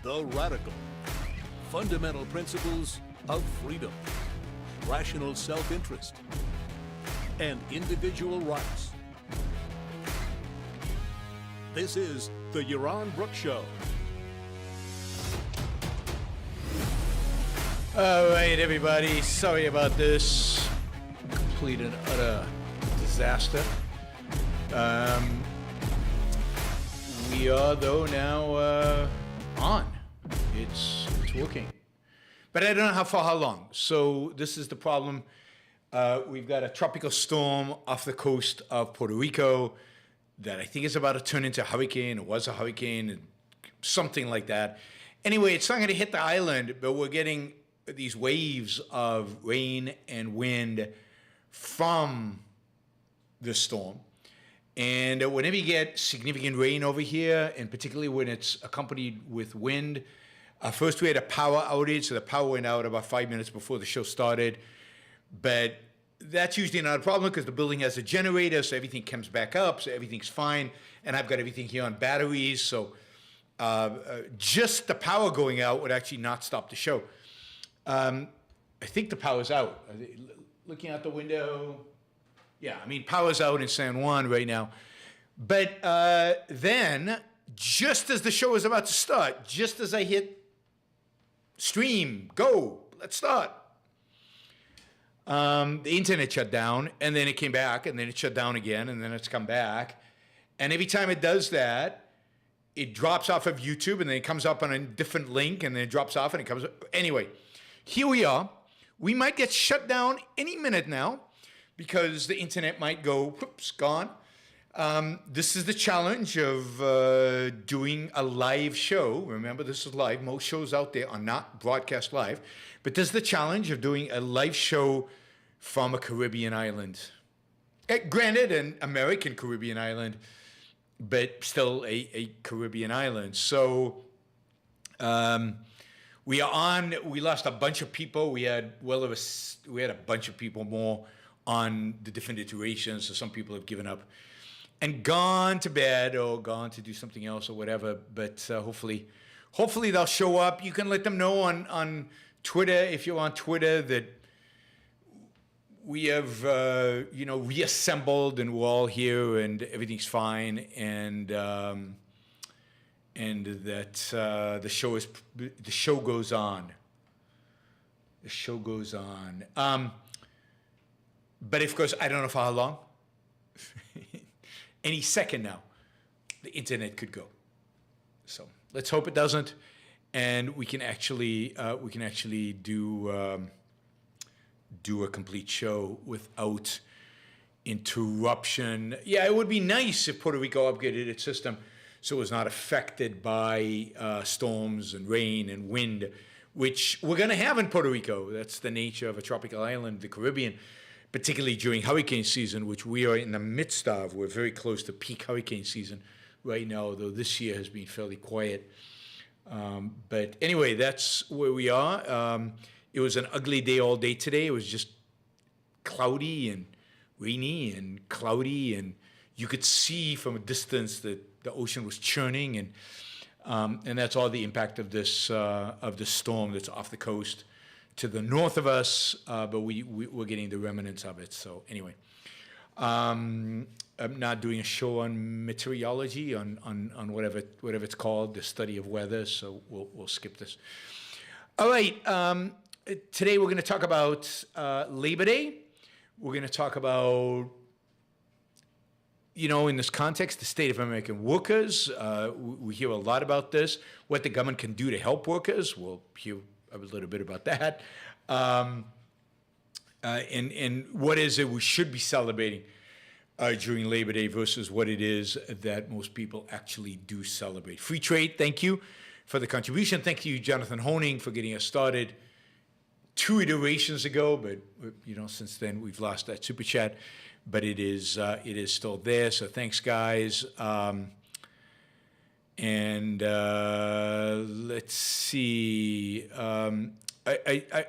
the radical. Fundamental principles of freedom, rational self-interest, and individual rights. This is the Yaron Brook Show. All right, everybody. Sorry about this. Complete and utter disaster. We are, though, now on. It's working. But I don't know how long. So this is the problem. We've got a tropical storm off the coast of Puerto Rico that I think is about to turn into a hurricane. It was a hurricane, something like that. Anyway, it's not going to hit the island, but we're getting these waves of rain and wind from the storm. And whenever you get significant rain over here, and particularly when it's accompanied with wind, first we had a power outage, so the power went out about 5 minutes before the show started. But that's usually not a problem because the building has a generator, so everything comes back up, so everything's fine. And I've got everything here on batteries, so just the power going out would actually not stop the show. I think the power's out. Looking out the window, yeah, I mean, power's out in San Juan right now. But then, just as the show is about to start, just as I hit stream, go, let's start, the internet shut down, and then it came back, and then it shut down again, and then it's come back. And every time it does that, it drops off of YouTube, and then it comes up on a different link, and then it drops off, and it comes up. Anyway, here we are. We might get shut down any minute now because the internet might go, whoops, gone. This is the challenge of doing a live show. Remember, this is live. Most shows out there are not broadcast live. But this is the challenge of doing a live show from a Caribbean island. Granted, an American Caribbean island, but still a Caribbean island. So we lost a bunch of people. We had a bunch of people more on the different iterations, so some people have given up and gone to bed or gone to do something else or whatever, but hopefully they'll show up. You can let them know on Twitter, if you're on Twitter, that we have reassembled and we're all here and everything's fine, and that the show goes on. The show goes on. But of course, I don't know for how long. Any second now, the internet could go. So let's hope it doesn't, and we can actually do a complete show without interruption. Yeah, it would be nice if Puerto Rico upgraded its system so it was not affected by storms and rain and wind, which we're going to have in Puerto Rico. That's the nature of a tropical island, the Caribbean, particularly during hurricane season, which we are in the midst of. We're very close to peak hurricane season right now, though this year has been fairly quiet. But anyway, that's where we are. It was an ugly day all day today. It was just cloudy and rainy and cloudy, and you could see from a distance that the ocean was churning, and that's all the impact of this storm that's off the coast to the north of us, but we're getting the remnants of it. So anyway, I'm not doing a show on meteorology, on whatever it's called, the study of weather. So we'll skip this. All right, today we're going to talk about Labor Day. We're going to talk about, in this context, the state of American workers. We hear a lot about this, what the government can do to help workers. We'll hear a little bit about that. And what is it we should be celebrating during Labor Day versus what it is that most people actually do celebrate. Free trade, thank you for the contribution. Thank you, Jonathan Honing, for getting us started 2 iterations ago, but since then we've lost that super chat, but it is still there. So thanks, guys. And let's see. I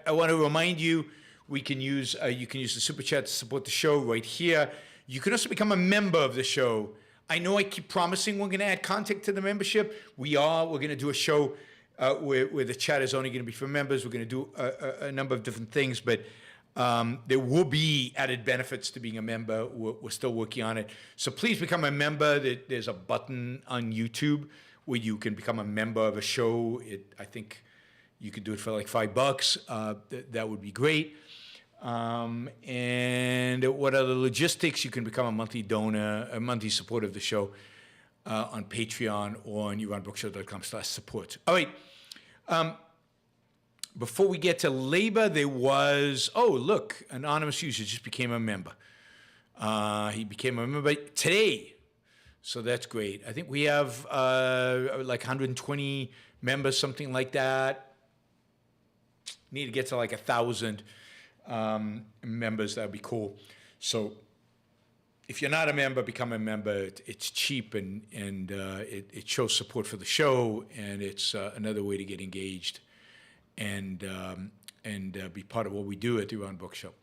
want to remind you, you can use the super chat to support the show right here. You can also become a member of the show. I know I keep promising we're going to add content to the membership. We're going to do a show where the chat is only going to be for members. We're going to do a number of different things, but there will be added benefits to being a member. We're still working on it. So please become a member. There's a button on YouTube where you can become a member of a show. I think you could do it for like $5. That would be great. And what are the logistics? You can become a monthly donor, a monthly supporter of the show on Patreon or on YBS.com/support. All right. Before we get to labor, there was, look, anonymous user just became a member. He became a member today. So that's great. I think we have like 120 members, something like that. Need to get to like 1,000 members. That'd be cool. So if you're not a member, become a member. It's cheap and it shows support for the show, and it's another way to get engaged and be part of what we do at the Iran Book Show.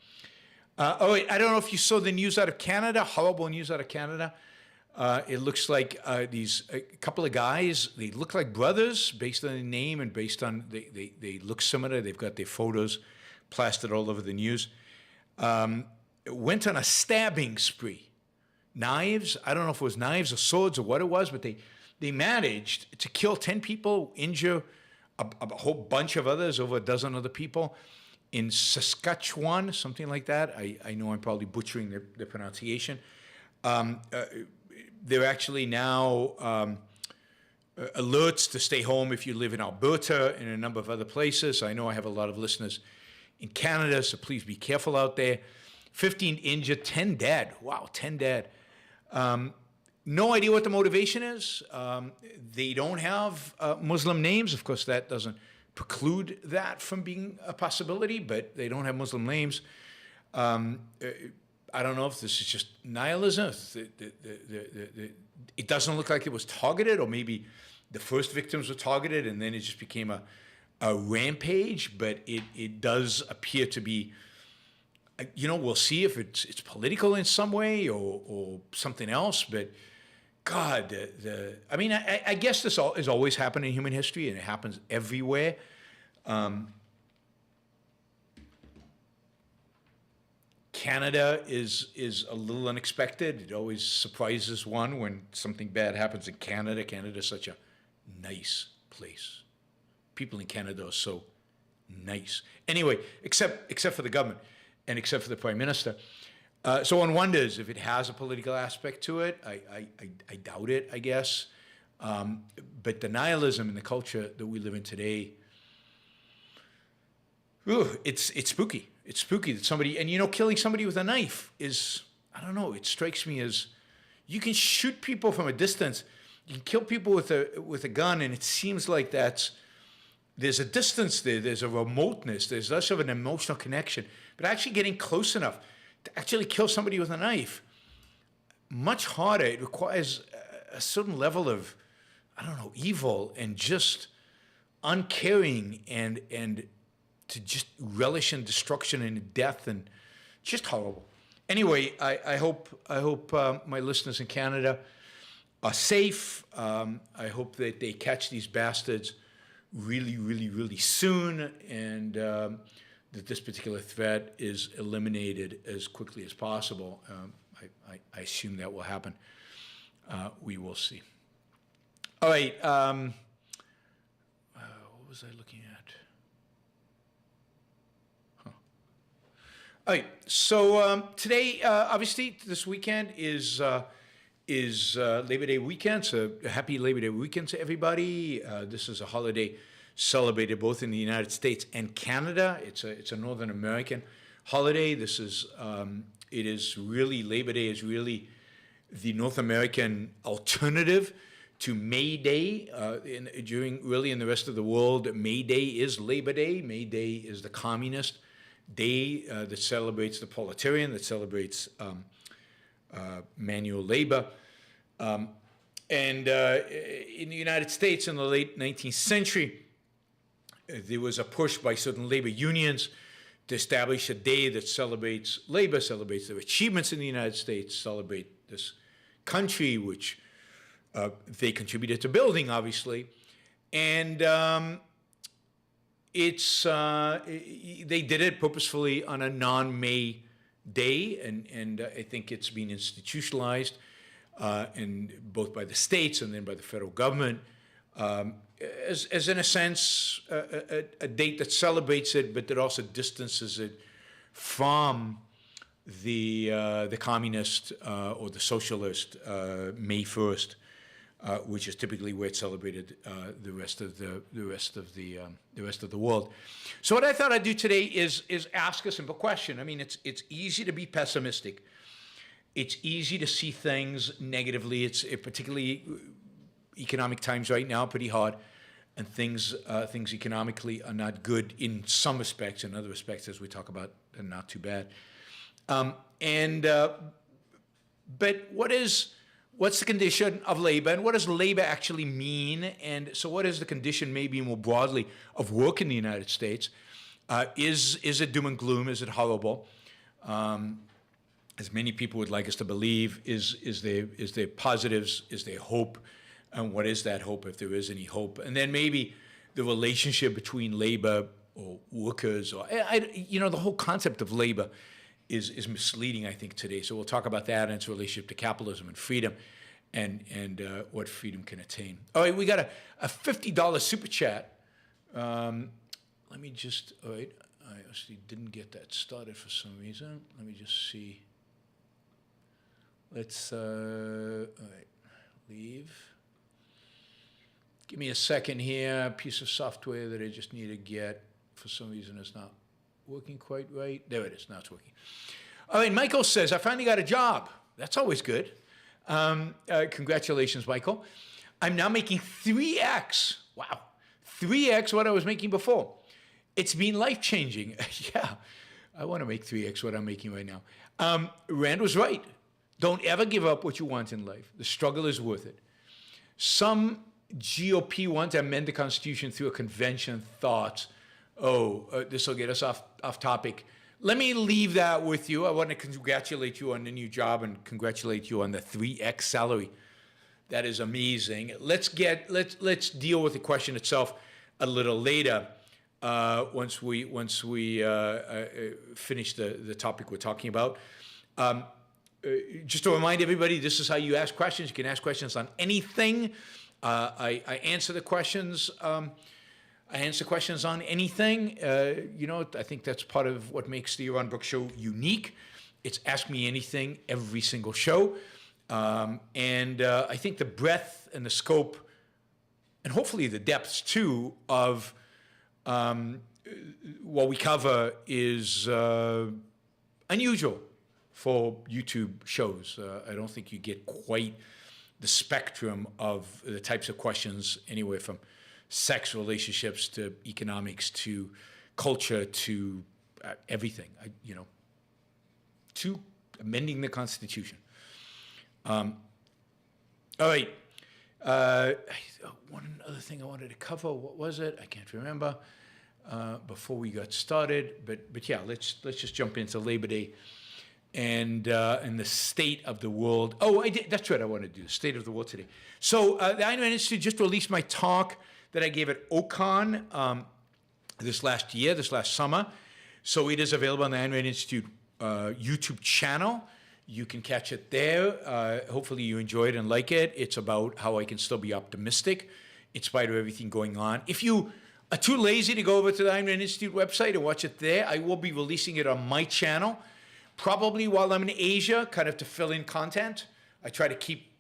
I don't know if you saw the news out of Canada, horrible news out of Canada. It looks like a couple of guys, they look like brothers based on the name and based on, they look similar. They've got their photos plastered all over the news. Went on a stabbing spree. Knives, I don't know if it was knives or swords or what it was, but they managed to kill 10 people, injure a whole bunch of others, over a dozen other people in Saskatchewan, something like that. I know I'm probably butchering the pronunciation. There are actually now alerts to stay home if you live in Alberta and a number of other places. I know I have a lot of listeners in Canada, so please be careful out there. 15 injured, 10 dead. Wow, 10 dead. No idea what the motivation is. They don't have Muslim names. Of course, that doesn't preclude that from being a possibility, but they don't have Muslim names. I don't know if this is just nihilism. It doesn't look like it was targeted, or maybe the first victims were targeted and then it just became a rampage, but it does appear to be, we'll see if it's political in some way or something else, but God, I guess this has always happened in human history, and it happens everywhere. Canada is a little unexpected. It always surprises one when something bad happens in Canada. Canada is such a nice place. People in Canada are so nice. Anyway, except for the government and except for the Prime Minister. So one wonders if it has a political aspect to it. I doubt it, I guess. But the nihilism in the culture that we live in today, it's spooky. It's spooky that somebody, and killing somebody with a knife is, I don't know, it strikes me as, you can shoot people from a distance, you can kill people with a gun, and it seems like there's a distance there, there's a remoteness, there's less of an emotional connection. But actually getting close enough to actually kill somebody with a knife, much harder. It requires a certain level of, evil and just uncaring and to just relish in destruction and death, and just horrible. Anyway, I hope my listeners in Canada are safe. I hope that they catch these bastards really, really, really soon, and that this particular threat is eliminated as quickly as possible. I assume that will happen. We will see. All right. What was I looking at? All right, so today, obviously, this weekend is Labor Day weekend, so happy Labor Day weekend to everybody. This is a holiday celebrated both in the United States and Canada. It's a Northern American holiday. This is, Labor Day is really the North American alternative to May Day. In the rest of the world, May Day is Labor Day. May Day is the communist day that celebrates the proletarian, that celebrates manual labor. And in the United States in the late 19th century, there was a push by certain labor unions to establish a day that celebrates labor, celebrates their achievements in the United States, celebrate this country, which they contributed to building, obviously. And they did it purposefully on a non-May day, and I think it's been institutionalized, and both by the states and then by the federal government, as in a sense a date that celebrates it, but that also distances it from the communist or the socialist May 1st. Which is typically where it's celebrated the rest of the world. So what I thought I'd do today is ask a simple question. I mean, it's easy to be pessimistic. It's easy to see things negatively. It's particularly economic times right now, pretty hard, and things economically are not good in some respects. In other respects, as we talk about, are not too bad. But what's the condition of labor, and what does labor actually mean? And so what is the condition maybe more broadly of work in the United States? Is it doom and gloom? Is it horrible? As many people would like us to believe, is there positives? Is there hope? And what is that hope, if there is any hope? And then maybe the relationship between labor or workers, or the whole concept of labor is misleading, I think, today. So we'll talk about that and its relationship to capitalism and freedom, and what freedom can attain. All right, we got a $50 super chat. Let me just, all right, I actually didn't get that started for some reason. Let me just see. Let's, all right, leave. Give me a second here. A piece of software that I just need to get. For some reason, it's not working quite right. There it is. Now it's working. All right, Michael says, I finally got a job. That's always good. Congratulations, Michael. I'm now making 3x. Wow. 3x what I was making before. It's been life-changing. Yeah, I want to make 3x what I'm making right now. Rand was right. Don't ever give up what you want in life. The struggle is worth it. Some GOP want to amend the Constitution through a convention thoughts. This will get us off topic. Let me leave that with you. I want to congratulate you on the new job and congratulate you on the 3x salary. That is amazing. Let's deal with the question itself a little later. Once we finish the topic we're talking about. Just to remind everybody, this is how you ask questions. You can ask questions on anything. I answer the questions. I answer questions on anything. I think that's part of what makes the Yaron Brook Show unique. It's Ask Me Anything every single show. I think the breadth and the scope, and hopefully the depths too, of what we cover is unusual for YouTube shows. I don't think you get quite the spectrum of the types of questions, anywhere from sex, relationships, to economics, to culture, to everything, to amending the Constitution. All right. One other thing I wanted to cover. What was it? I can't remember. Before we got started, but yeah, let's just jump into Labor Day and the state of the world. Oh, I did. That's right. I wanted to do the state of the world today. So the Ayn Rand Institute just released my talk that I gave at OCON this last summer. So it is available on the Ayn Rand Institute YouTube channel. You can catch it there. Hopefully you enjoy it and like it. It's about how I can still be optimistic in spite of everything going on. If you are too lazy to go over to the Ayn Rand Institute website and watch it there, I will be releasing it on my channel, probably while I'm in Asia, kind of to fill in content. I try to keep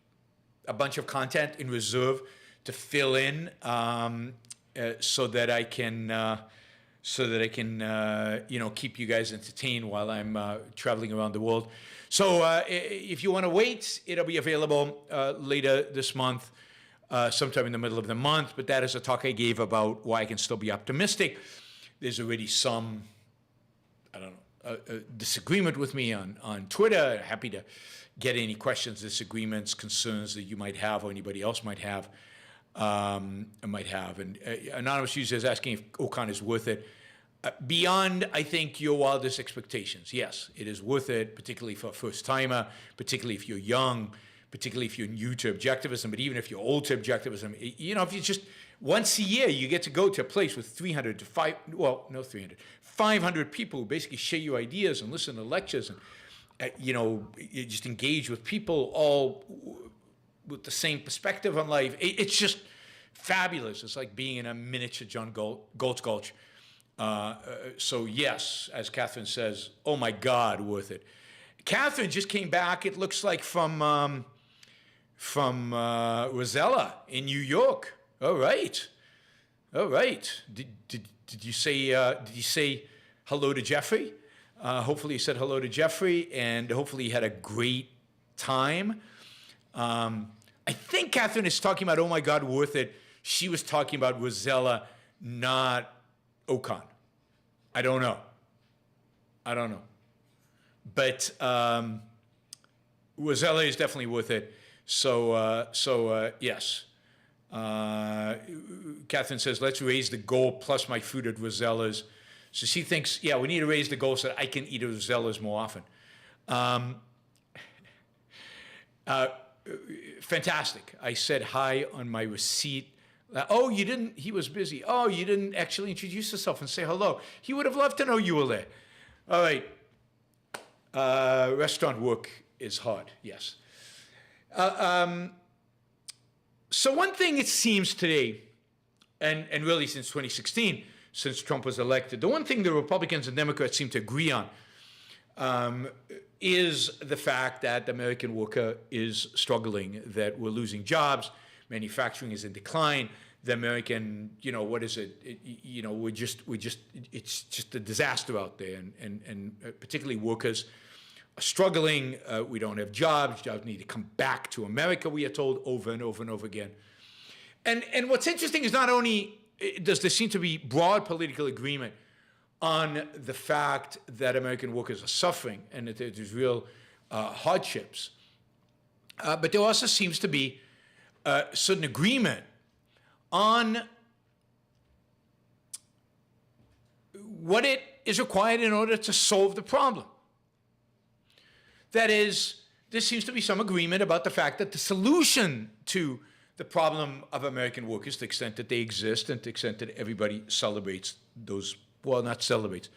a bunch of content in reserve to fill in so that I can keep you guys entertained while I'm traveling around the world. So if you want to wait, it'll be available later this month, sometime in the middle of the month. But that is a talk I gave about why I can still be optimistic. There's already some, disagreement with me on Twitter. Happy to get any questions, disagreements, concerns that you might have or anybody else might have. And Anonymous user is asking if OCON is worth it. Beyond, I think, your wildest expectations. Yes, it is worth it, particularly for a first-timer, particularly if you're young, particularly if you're new to objectivism, but even if you're old to objectivism, if you just once a year you get to go to a place with 500 people who basically share your ideas and listen to lectures and, you just engage with people all with the same perspective on life. It's just fabulous. It's like being in a miniature John Galt's Gulch. So yes, as Catherine says, oh my God, worth it. Catherine just came back, it looks like, from Rosella in New York. All right. Did you say hello to Jeffrey? Hopefully you said hello to Jeffrey, and hopefully you had a great time. I think Catherine is talking about, oh my God, worth it. She was talking about Rosella, not Ocon. I don't know. But Rosella is definitely worth it. So yes. Catherine says, let's raise the goal plus my food at Rosella's. So she thinks, yeah, we need to raise the goal so that I can eat at Rosella's more often. Fantastic. I said hi on my receipt. Oh, you didn't, he was busy. Oh, you didn't actually introduce yourself and say hello. He would have loved to know you were there. All right. Restaurant work is hard, yes. So one thing it seems today, and really since 2016, since Trump was elected, the one thing the Republicans and Democrats seem to agree on is the fact that the American worker is struggling, that we're losing jobs, manufacturing is in decline, the American, what is it? It's just a disaster out there, and particularly workers are struggling. We don't have jobs. Jobs need to come back to America, we are told over and over and over again. And what's interesting is not only does there seem to be broad political agreement on the fact that American workers are suffering and that there's real hardships, but there also seems to be certain agreement on what it is required in order to solve the problem. That is, there seems to be some agreement about the fact that the solution to the problem of American workers, to the extent that they exist and to the extent that everybody celebrates those, well, not celebrates,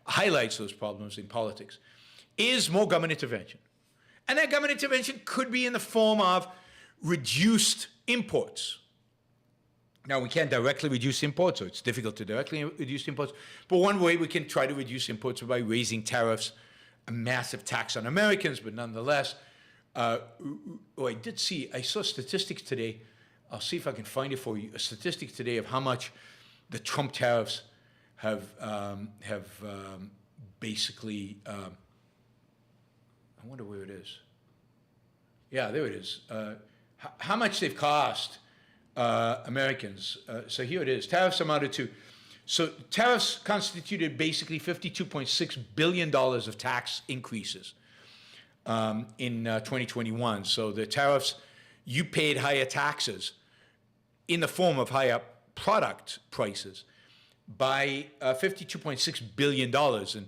highlights those problems in politics, is more government intervention. And that government intervention could be in the form of reduced imports. Now, we can't directly reduce imports, so it's difficult to directly reduce imports. But one way we can try to reduce imports is by raising tariffs, a massive tax on Americans, but nonetheless, I saw statistics today. I'll see if I can find it for you. A statistic today of how much the Trump tariffs have basically, I wonder where it is. Yeah, there it is. How much they've cost Americans. So here it is. Tariffs amounted to, so tariffs constituted basically $52.6 billion of tax increases in 2021. So the tariffs, you paid higher taxes in the form of higher product prices by $52.6 billion. And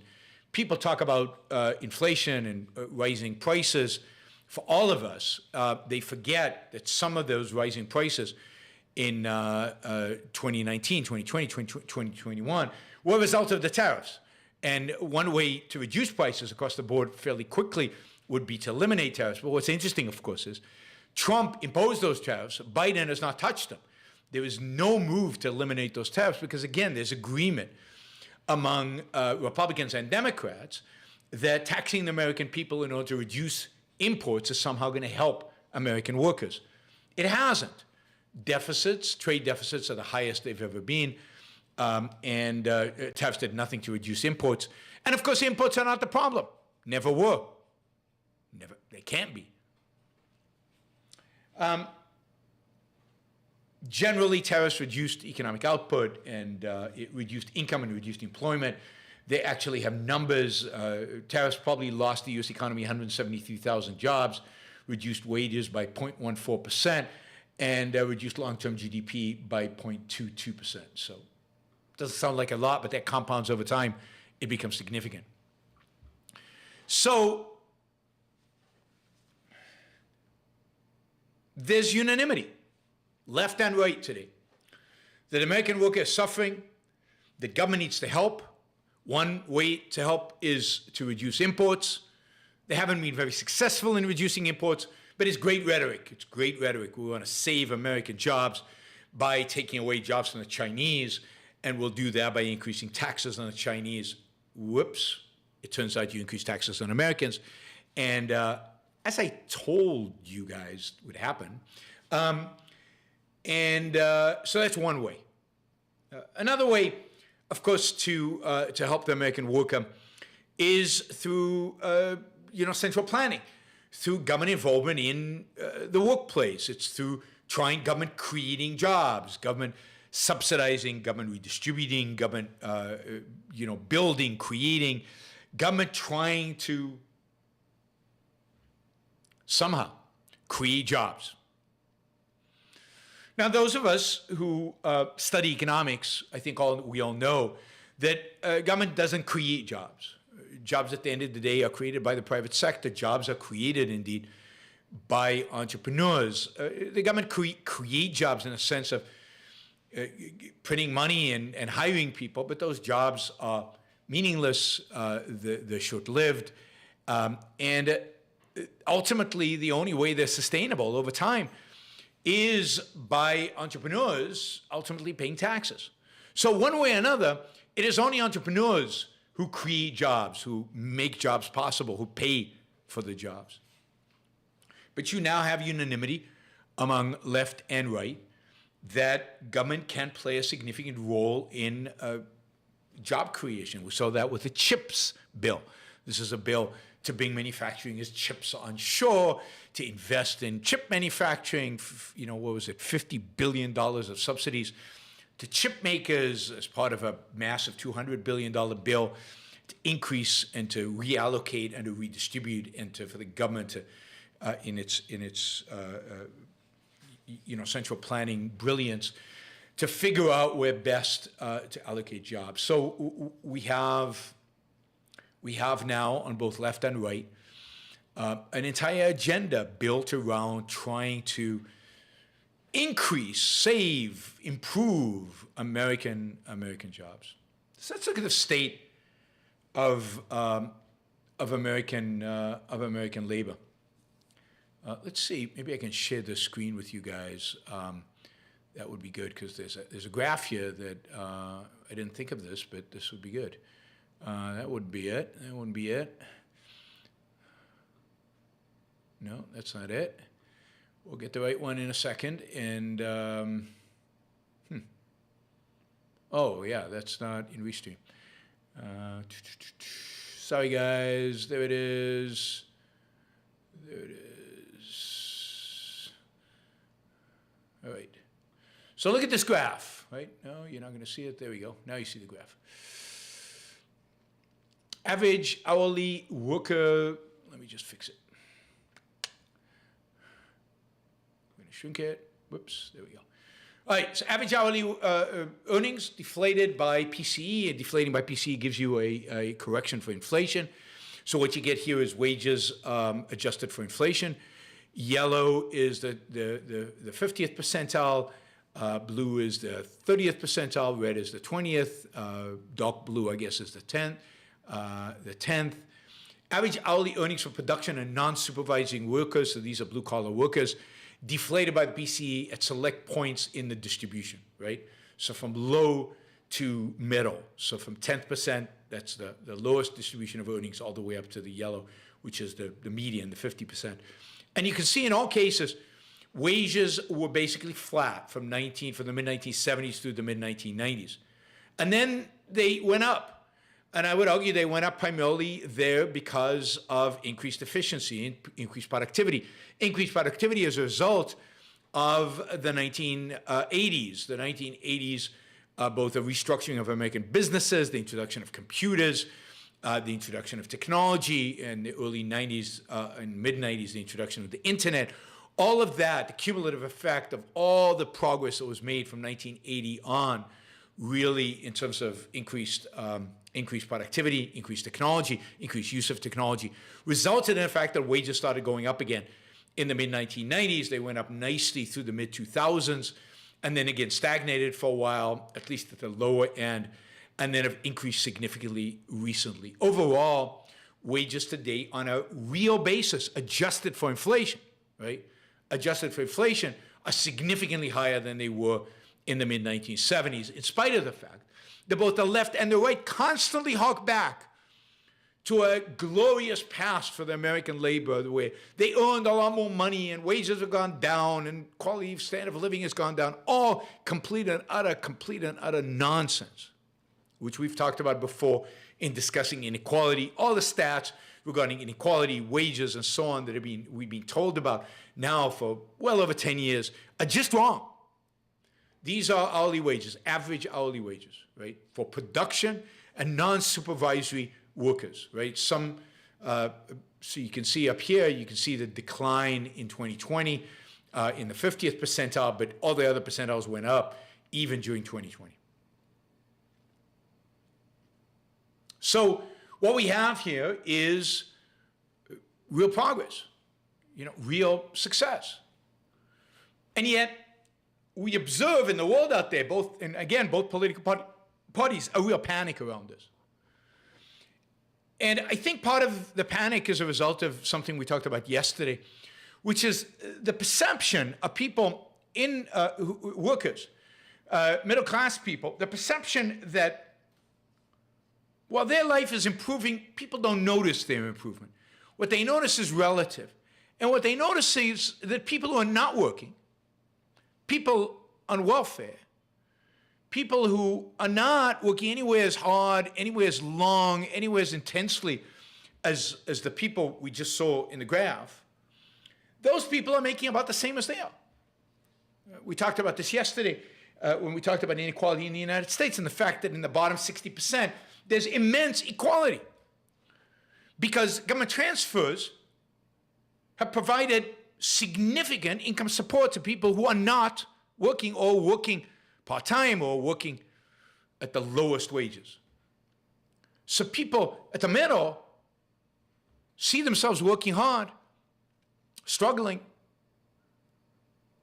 people talk about inflation and rising prices. For all of us, they forget that some of those rising prices in 2019, 2020, 2021 were a result of the tariffs. And one way to reduce prices across the board fairly quickly would be to eliminate tariffs. But what's interesting, of course, is Trump imposed those tariffs. Biden has not touched them. There is no move to eliminate those tariffs because, again, there's agreement among Republicans and Democrats that taxing the American people in order to reduce imports is somehow going to help American workers. It hasn't. Deficits, trade deficits are the highest they've ever been, and tariffs did nothing to reduce imports. And of course, imports are not the problem. Never were. Never. They can't be. Generally, tariffs reduced economic output, and it reduced income and reduced employment. They actually have numbers. Tariffs probably lost the U.S. economy 173,000 jobs, reduced wages by 0.14%, and reduced long-term GDP by 0.22%. So it doesn't sound like a lot, but that compounds over time. It becomes significant. So there's unanimity, left and right today, that American worker is suffering, that government needs to help. One way to help is to reduce imports. They haven't been very successful in reducing imports, but it's great rhetoric. It's great rhetoric. We want to save American jobs by taking away jobs from the Chinese, and we'll do that by increasing taxes on the Chinese. Whoops. It turns out you increase taxes on Americans. And as I told you guys would happen, so that's one way. Another way, of course, to help the American worker is through central planning, through government involvement in the workplace. It's through government creating jobs, government subsidizing, government redistributing, government building, creating, government trying to somehow create jobs. Now, those of us who study economics, I think we all know that government doesn't create jobs. Jobs at the end of the day are created by the private sector. Jobs are created, indeed, by entrepreneurs. The government create jobs in a sense of printing money and hiring people, but those jobs are meaningless, they're short-lived, and ultimately the only way they're sustainable over time is by entrepreneurs ultimately paying taxes. So one way or another, it is only entrepreneurs who create jobs, who make jobs possible, who pay for the jobs. But you now have unanimity among left and right that government can play a significant role in job creation. We saw that with the CHIPS bill. This is a bill to bring manufacturing as chips onshore, to invest in chip manufacturing, $50 billion of subsidies to chip makers as part of a massive $200 billion bill to increase and to reallocate and to redistribute and for the government to, in its central planning brilliance, to figure out where best to allocate jobs. So we have now on both left and right an entire agenda built around trying to increase, save, improve American jobs. So let's look at the state of American labor. Let's see. Maybe I can share the screen with you guys. That would be good because there's a graph here that I didn't think of this, but this would be good. That wouldn't be it. That wouldn't be it. No, that's not it. We'll get the right one in a second. And, oh, yeah, that's not in Restream. Sorry, guys. There it is. There it is. All right. So look at this graph, right? No, you're not going to see it. There we go. Now you see the graph. Average hourly worker, let me just fix it. I'm going to shrink it. Whoops, there we go. All right, so average hourly earnings deflated by PCE, and deflating by PCE gives you a correction for inflation. So what you get here is wages adjusted for inflation. Yellow is the 50th percentile. Blue is the 30th percentile. Red is the 20th. Dark blue, I guess, is the 10th. Average hourly earnings for production and non-supervising workers, so these are blue-collar workers, deflated by the PCE at select points in the distribution, right? So from low to middle. So from 10%, that's the lowest distribution of earnings, all the way up to the yellow, which is the median, the 50%. And you can see in all cases, wages were basically flat from the mid-1970s through the mid-1990s. And then they went up. And I would argue they went up primarily there because of increased efficiency, increased productivity. Increased productivity as a result of the 1980s. The 1980s, both the restructuring of American businesses, the introduction of computers, the introduction of technology, and the early 90s and mid-90s, the introduction of the internet. All of that, the cumulative effect of all the progress that was made from 1980 on, really in terms of increased productivity, increased technology, increased use of technology, resulted in the fact that wages started going up again in the mid-1990s. They went up nicely through the mid-2000s, and then again stagnated for a while, at least at the lower end, and then have increased significantly recently. Overall, wages today on a real basis, adjusted for inflation, right? Adjusted for inflation, are significantly higher than they were in the mid-1970s, in spite of the fact that both the left and the right constantly hark back to a glorious past for the American labor, where they earned a lot more money and wages have gone down and quality of standard of living has gone down. All complete and utter nonsense, which we've talked about before in discussing inequality. All the stats regarding inequality, wages, and so on that we've been told about now for well over 10 years are just wrong. These are hourly wages, average hourly wages, right, for production and non-supervisory workers, right? So you can see up here, you can see the decline in 2020 in the 50th percentile, but all the other percentiles went up even during 2020. So what we have here is real progress, real success. And yet we observe in the world out there, both political parties, a real panic around this. And I think part of the panic is a result of something we talked about yesterday, which is the perception of people workers, middle-class people, the perception that while their life is improving, people don't notice their improvement. What they notice is relative. And what they notice is that people who are not working, people on welfare, people who are not working anywhere as hard, anywhere as long, anywhere as intensely as the people we just saw in the graph, those people are making about the same as they are. We talked about this yesterday when we talked about inequality in the United States and the fact that in the bottom 60%, there's immense equality because government transfers have provided significant income support to people who are not working or working part-time or working at the lowest wages. So people at the middle see themselves working hard, struggling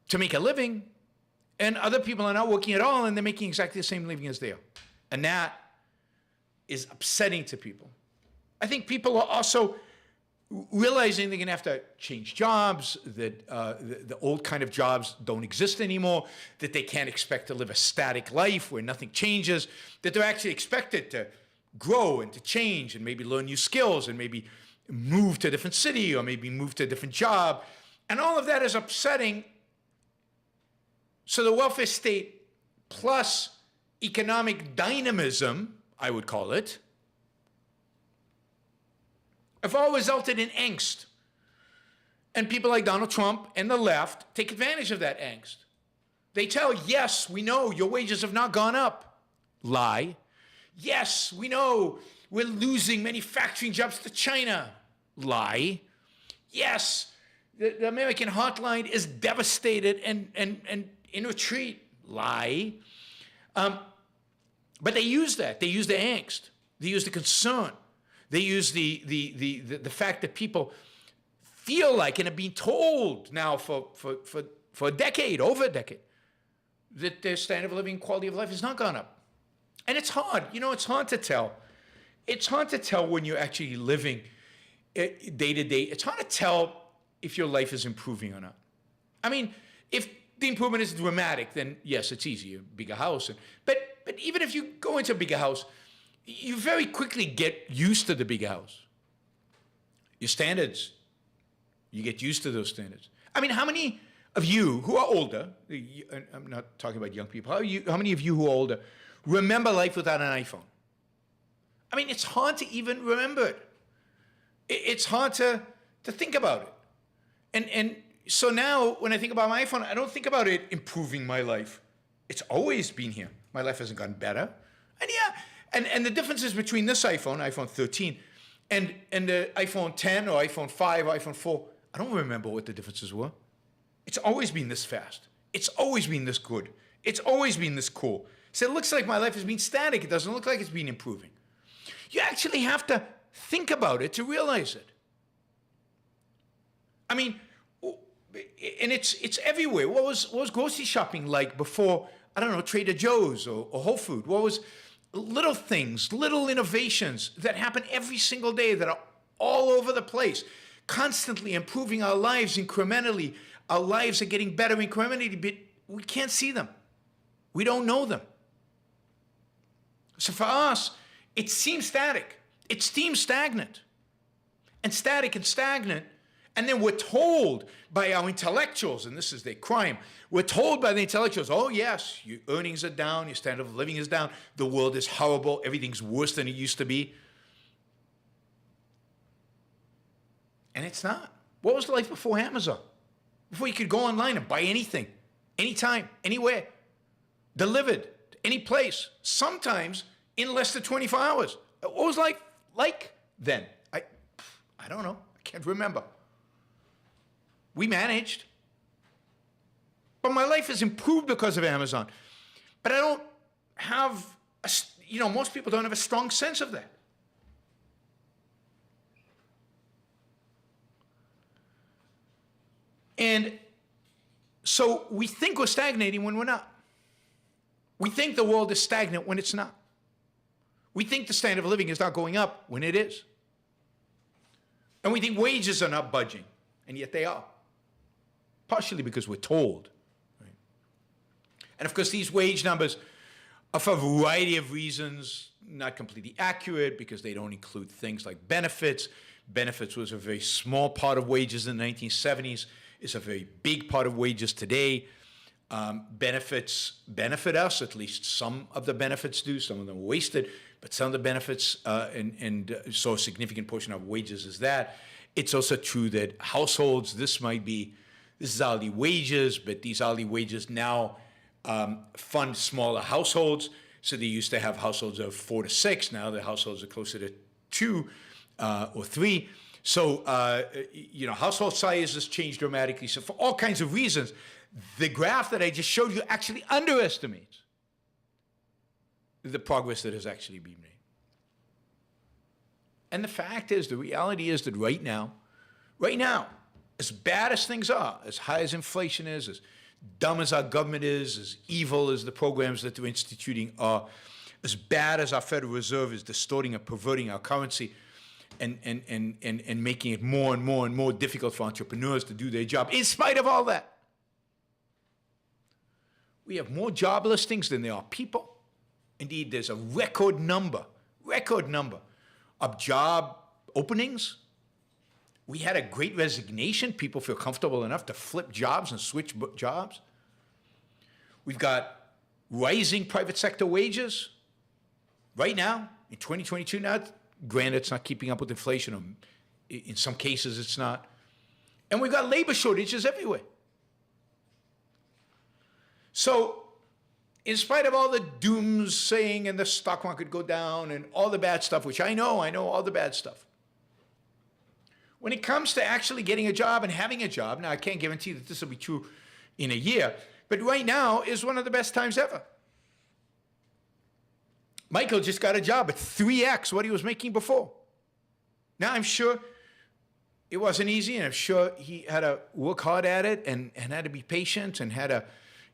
to make a living, and other people are not working at all and they're making exactly the same living as they are. And that is upsetting to people. I think people are also realizing they're going to have to change jobs, that the old kind of jobs don't exist anymore, that they can't expect to live a static life where nothing changes, that they're actually expected to grow and to change and maybe learn new skills and maybe move to a different city or maybe move to a different job. And all of that is upsetting. So the welfare state plus economic dynamism, I would call it, have all resulted in angst. And people like Donald Trump and the left take advantage of that angst. They tell, yes, we know your wages have not gone up. Lie. Yes, we know we're losing manufacturing jobs to China. Lie. Yes, the American heartline is devastated and in retreat. Lie. But they use that. They use the angst. They use the concern. They use the fact that people feel like and have been told now for a decade, over a decade, that their standard of living, quality of life has not gone up. And it's hard. It's hard to tell. It's hard to tell when you're actually living day to day. It's hard to tell if your life is improving or not. I mean, if the improvement is dramatic, then yes, it's easy. A bigger house. But even if you go into a bigger house, you very quickly get used to the bigger house. Your standards, you get used to those standards. I mean, how many of you who are older, I'm not talking about young people, how many of you who are older remember life without an iPhone? I mean, it's hard to even remember it. It's hard to think about it. And so now when I think about my iPhone, I don't think about it improving my life. It's always been here. My life hasn't gotten better. And yeah, and the differences between this iPhone 13, and the iPhone 10 or iPhone 5 or iPhone 4, I don't remember what the differences were. It's always been this fast. It's always been this good. It's always been this cool. So it looks like my life has been static. It doesn't look like it's been improving. You actually have to think about it to realize it. I mean, and it's everywhere. What was grocery shopping like before? I don't know, Trader Joe's or Whole Food. What was little things, little innovations that happen every single day that are all over the place, constantly improving our lives incrementally. Our lives are getting better incrementally, but we can't see them. We don't know them. So for us, it seems static. It seems stagnant. And static and stagnant. And then we're told by our intellectuals, and this is their crime, we're told by the intellectuals, oh yes, your earnings are down, your standard of living is down, the world is horrible, everything's worse than it used to be. And it's not. What was life before Amazon? Before you could go online and buy anything, anytime, anywhere, delivered to any place, sometimes in less than 24 hours. What was life like then? I don't know. I can't remember. We managed. But my life has improved because of Amazon. But I don't have, most people don't have a strong sense of that. And so we think we're stagnating when we're not. We think the world is stagnant when it's not. We think the standard of living is not going up when it is. And we think wages are not budging, and yet they are. Partially because we're told. Right? And of course, these wage numbers are for a variety of reasons not completely accurate because they don't include things like benefits. Benefits was a very small part of wages in the 1970s. It's a very big part of wages today. Benefits benefit us, at least some of the benefits do. Some of them are wasted, but some of the benefits, so a significant portion of wages is that. It's also true that households, this is hourly wages, but these hourly wages now fund smaller households. So they used to have households of 4 to 6. Now the households are closer to 2 or 3. So, household size has changed dramatically. So for all kinds of reasons, the graph that I just showed you actually underestimates the progress that has actually been made. And the fact is, the reality is that right now, as bad as things are, as high as inflation is, as dumb as our government is, as evil as the programs that they're instituting are, as bad as our Federal Reserve is distorting and perverting our currency, and making it more and more and more difficult for entrepreneurs to do their job. In spite of all that, we have more job listings than there are people. Indeed, there's a record number of job openings. We had a great resignation. People feel comfortable enough to flip jobs and switch jobs. We've got rising private sector wages right now in 2022. Now, granted, it's not keeping up with inflation. Or in some cases, it's not. And we've got labor shortages everywhere. So, in spite of all the doomsaying and the stock market go down and all the bad stuff, which I know all the bad stuff. When it comes to actually getting a job and having a job, now I can't guarantee that this will be true in a year, but right now is one of the best times ever. Michael just got a job at 3x what he was making before. Now, I'm sure it wasn't easy, and I'm sure he had to work hard at it and had to be patient and had to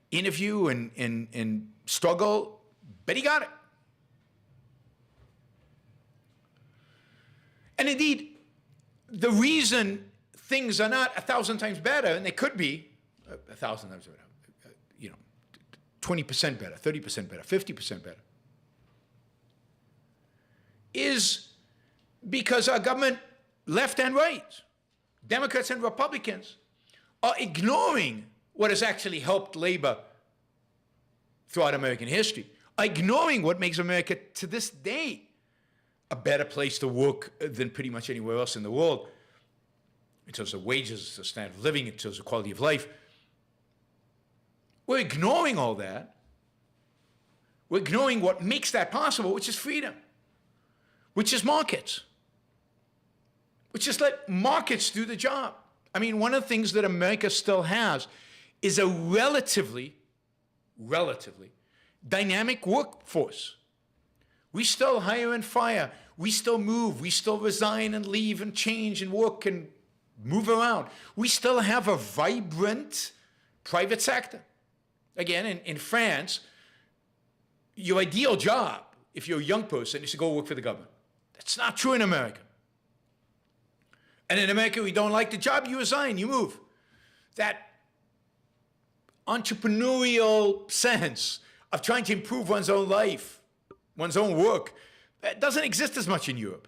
interview and struggle, but he got it. And indeed, the reason things are not 1,000 times better, and they could be 1,000 times better, 20% better, 30% better, 50% better, is because our government, left and right, Democrats and Republicans, are ignoring what has actually helped labor throughout American history, are ignoring what makes America to this day a better place to work than pretty much anywhere else in the world, in terms of wages, the standard of living, in terms of quality of life. We're ignoring all that. We're ignoring what makes that possible, which is freedom, which is markets, which is let markets do the job. I mean, one of the things that America still has is a relatively dynamic workforce. We still hire and fire. We still move. We still resign and leave and change and work and move around. We still have a vibrant private sector. Again, in France, your ideal job, if you're a young person, is to go work for the government. That's not true in America. And in America, we don't like the job, you resign, you move. That entrepreneurial sense of trying to improve one's own life, one's own work, that doesn't exist as much in Europe.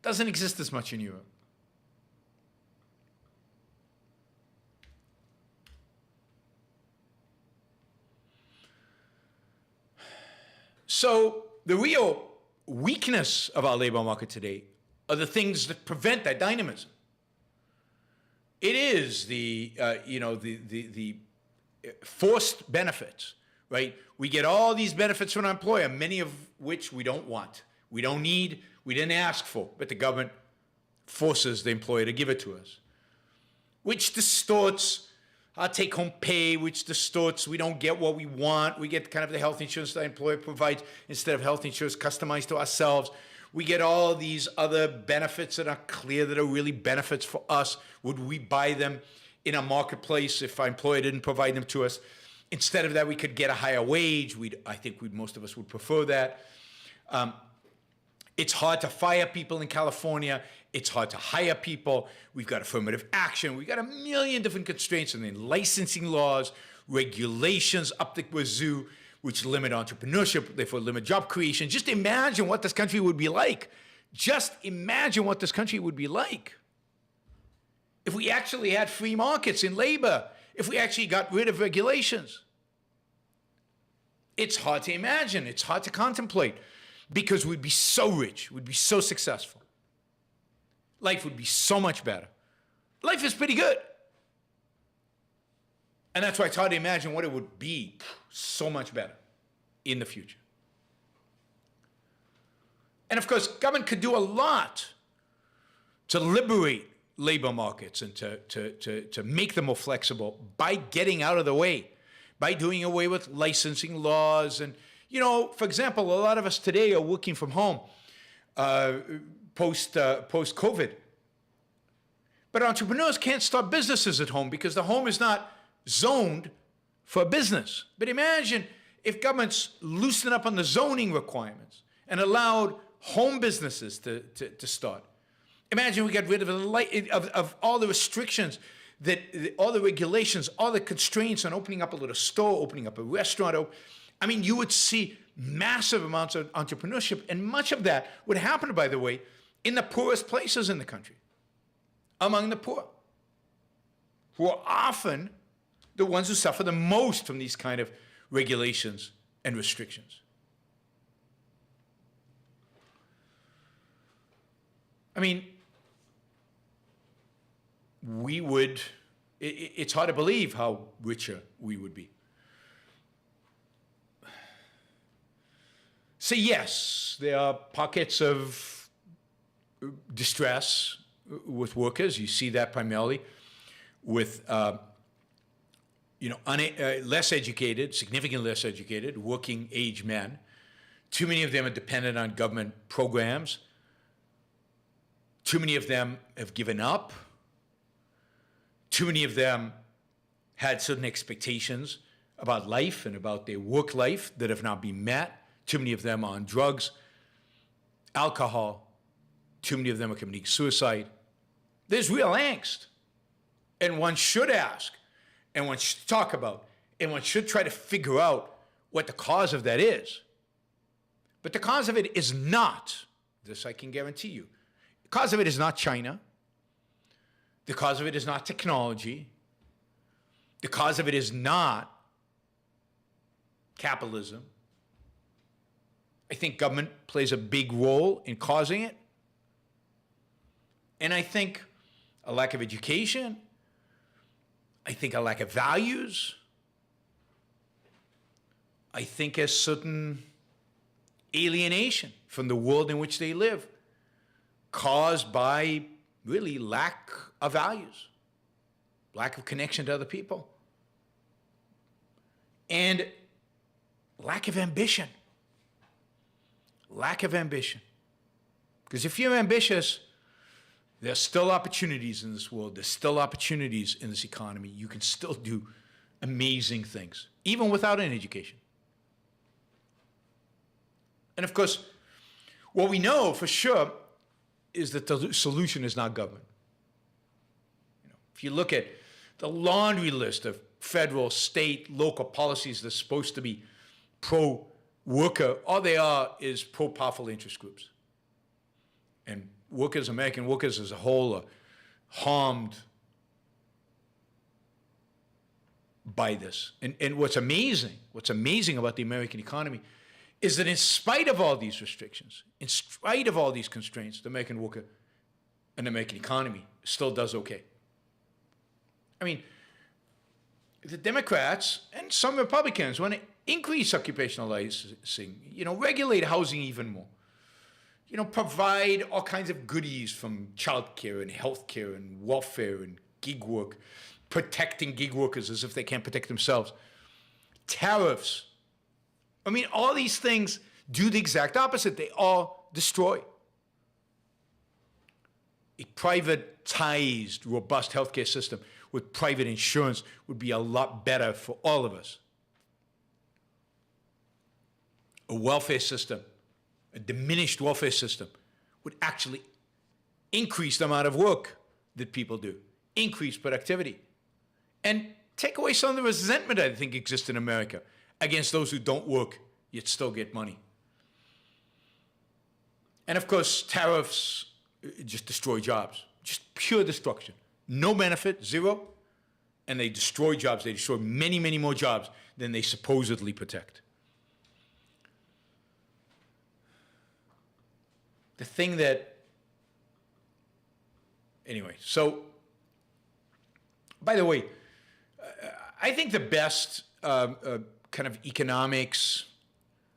Doesn't exist as much in Europe. So the real weakness of our labor market today are the things that prevent that dynamism. It is the forced benefits, right? We get all these benefits from our employer, many of which we don't want, we don't need, we didn't ask for, but the government forces the employer to give it to us, which distorts our take-home pay, which distorts, we don't get what we want. We get kind of the health insurance the employer provides instead of health insurance customized to ourselves. We get all these other benefits that are clear that are really benefits for us. Would we buy them in a marketplace if our employer didn't provide them to us? Instead of that, we could get a higher wage. I think most of us would prefer that. It's hard to fire people in California. It's hard to hire people. We've got affirmative action. We've got a million different constraints, and then licensing laws, regulations up the wazoo, which limit entrepreneurship, therefore limit job creation. Just imagine what this country would be like. Just imagine what this country would be like if we actually had free markets in labor, if we actually got rid of regulations. It's hard to imagine. It's hard to contemplate because we'd be so rich, we'd be so successful. Life would be so much better. Life is pretty good. And that's why it's hard to imagine what it would be so much better in the future. And of course, government could do a lot to liberate labor markets and to make them more flexible by getting out of the way, by doing away with licensing laws. And, for example, a lot of us today are working from home post-COVID. But entrepreneurs can't start businesses at home because the home is not zoned for business. But imagine if governments loosened up on the zoning requirements and allowed home businesses to start. Imagine we got rid of all the restrictions, all the regulations, all the constraints on opening up a little store, opening up a restaurant. I mean, you would see massive amounts of entrepreneurship, and much of that would happen, by the way, in the poorest places in the country, among the poor, who are often the ones who suffer the most from these kind of regulations and restrictions. I mean, it's hard to believe how richer we would be. So yes, there are pockets of distress with workers. You see that primarily with less educated, significantly less educated, working age men. Too many of them are dependent on government programs. Too many of them have given up. Too many of them had certain expectations about life and about their work life that have not been met. Too many of them are on drugs, alcohol. Too many of them are committing suicide. There's real angst. And one should ask, and one should talk about, and one should try to figure out what the cause of that is. But the cause of it is not, this I can guarantee you, the cause of it is not China. The cause of it is not technology. The cause of it is not capitalism. I think government plays a big role in causing it. And I think a lack of education, I think a lack of values, I think a certain alienation from the world in which they live, caused by really lack of values, lack of connection to other people, and lack of ambition. Lack of ambition. Because if you're ambitious, there's still opportunities in this world. There's still opportunities in this economy. You can still do amazing things, even without an education. And of course, what we know for sure is that the solution is not government. If you look at the laundry list of federal, state, local policies that's supposed to be pro-worker, all they are is pro-powerful interest groups. And workers, American workers as a whole, are harmed by this. And what's amazing about the American economy is that in spite of all these restrictions, in spite of all these constraints, the American worker and the American economy still does okay. I mean, the Democrats and some Republicans want to increase occupational licensing, regulate housing even more, provide all kinds of goodies from childcare and healthcare and welfare and gig work, protecting gig workers as if they can't protect themselves, tariffs. I mean, all these things do the exact opposite. They all destroy. A privatized, robust healthcare system with private insurance would be a lot better for all of us. A welfare system, a diminished welfare system, would actually increase the amount of work that people do, increase productivity, and take away some of the resentment I think exists in America against those who don't work yet still get money. And of course, tariffs just destroy jobs, just pure destruction. No benefit, zero, and they destroy jobs. They destroy many, many more jobs than they supposedly protect. The thing that, anyway, so, by the way, I think the best kind of economics,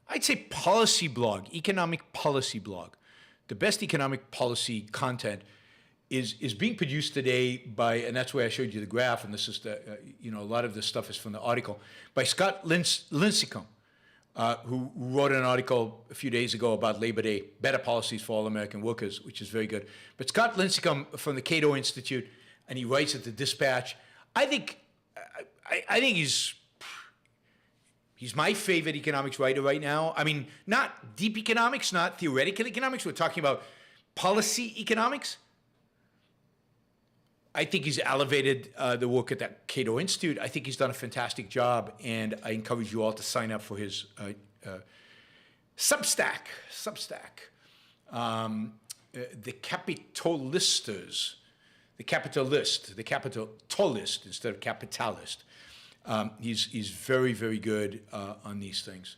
I'd say policy blog, economic policy blog, the best economic policy content is being produced today by, and that's why I showed you the graph, and this is the, a lot of this stuff is from the article, by Scott Lincicome, who wrote an article a few days ago about Labor Day, better policies for all American workers, which is very good. But Scott Lincicome from the Cato Institute, and he writes at the Dispatch. I think he's my favorite economics writer right now. I mean, not deep economics, not theoretical economics. We're talking about policy economics. I think he's elevated the work at that Cato Institute. I think he's done a fantastic job, and I encourage you all to sign up for his Substack. The Capitalisters, the Capitalist instead of Capitalist. He's very, very good on these things.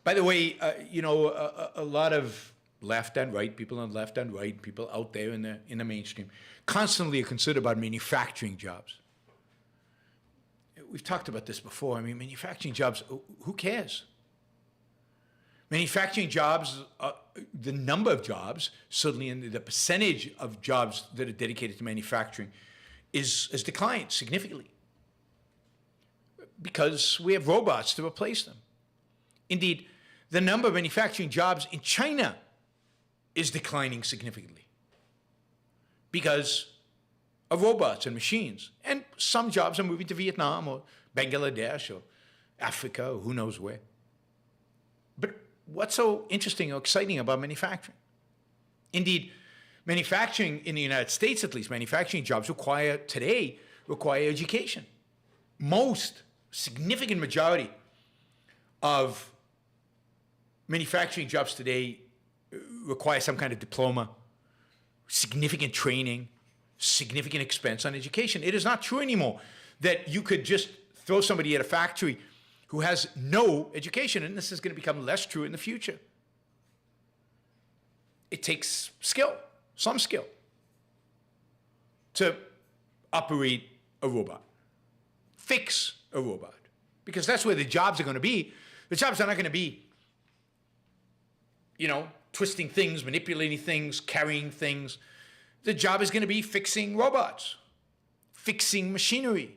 By the way, a lot of left and right, people on left and right, people out there in the mainstream, constantly are concerned about manufacturing jobs. We've talked about this before. I mean, manufacturing jobs, who cares? Manufacturing jobs, the number of jobs, certainly in the percentage of jobs that are dedicated to manufacturing, has declined significantly because we have robots to replace them. Indeed, the number of manufacturing jobs in China is declining significantly because of robots and machines. And some jobs are moving to Vietnam or Bangladesh or Africa or who knows where. But what's so interesting or exciting about manufacturing? Indeed, manufacturing in the United States, at least, manufacturing jobs require education. Most significant majority of manufacturing jobs today require some kind of diploma, significant training, significant expense on education. It is not true anymore that you could just throw somebody at a factory who has no education, and this is going to become less true in the future. It takes skill, some skill, to operate a robot, fix a robot, because that's where the jobs are going to be. The jobs are not going to be, twisting things, manipulating things, carrying things. The job is going to be fixing robots, fixing machinery.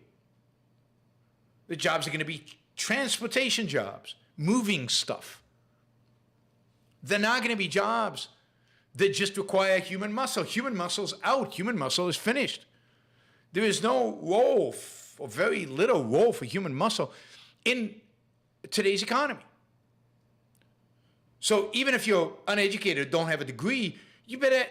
The jobs are going to be transportation jobs, moving stuff. They're not going to be jobs that just require human muscle. Human muscle's out. Human muscle is finished. There is no role, or very little role for human muscle in today's economy. So even if you're uneducated, don't have a degree, you better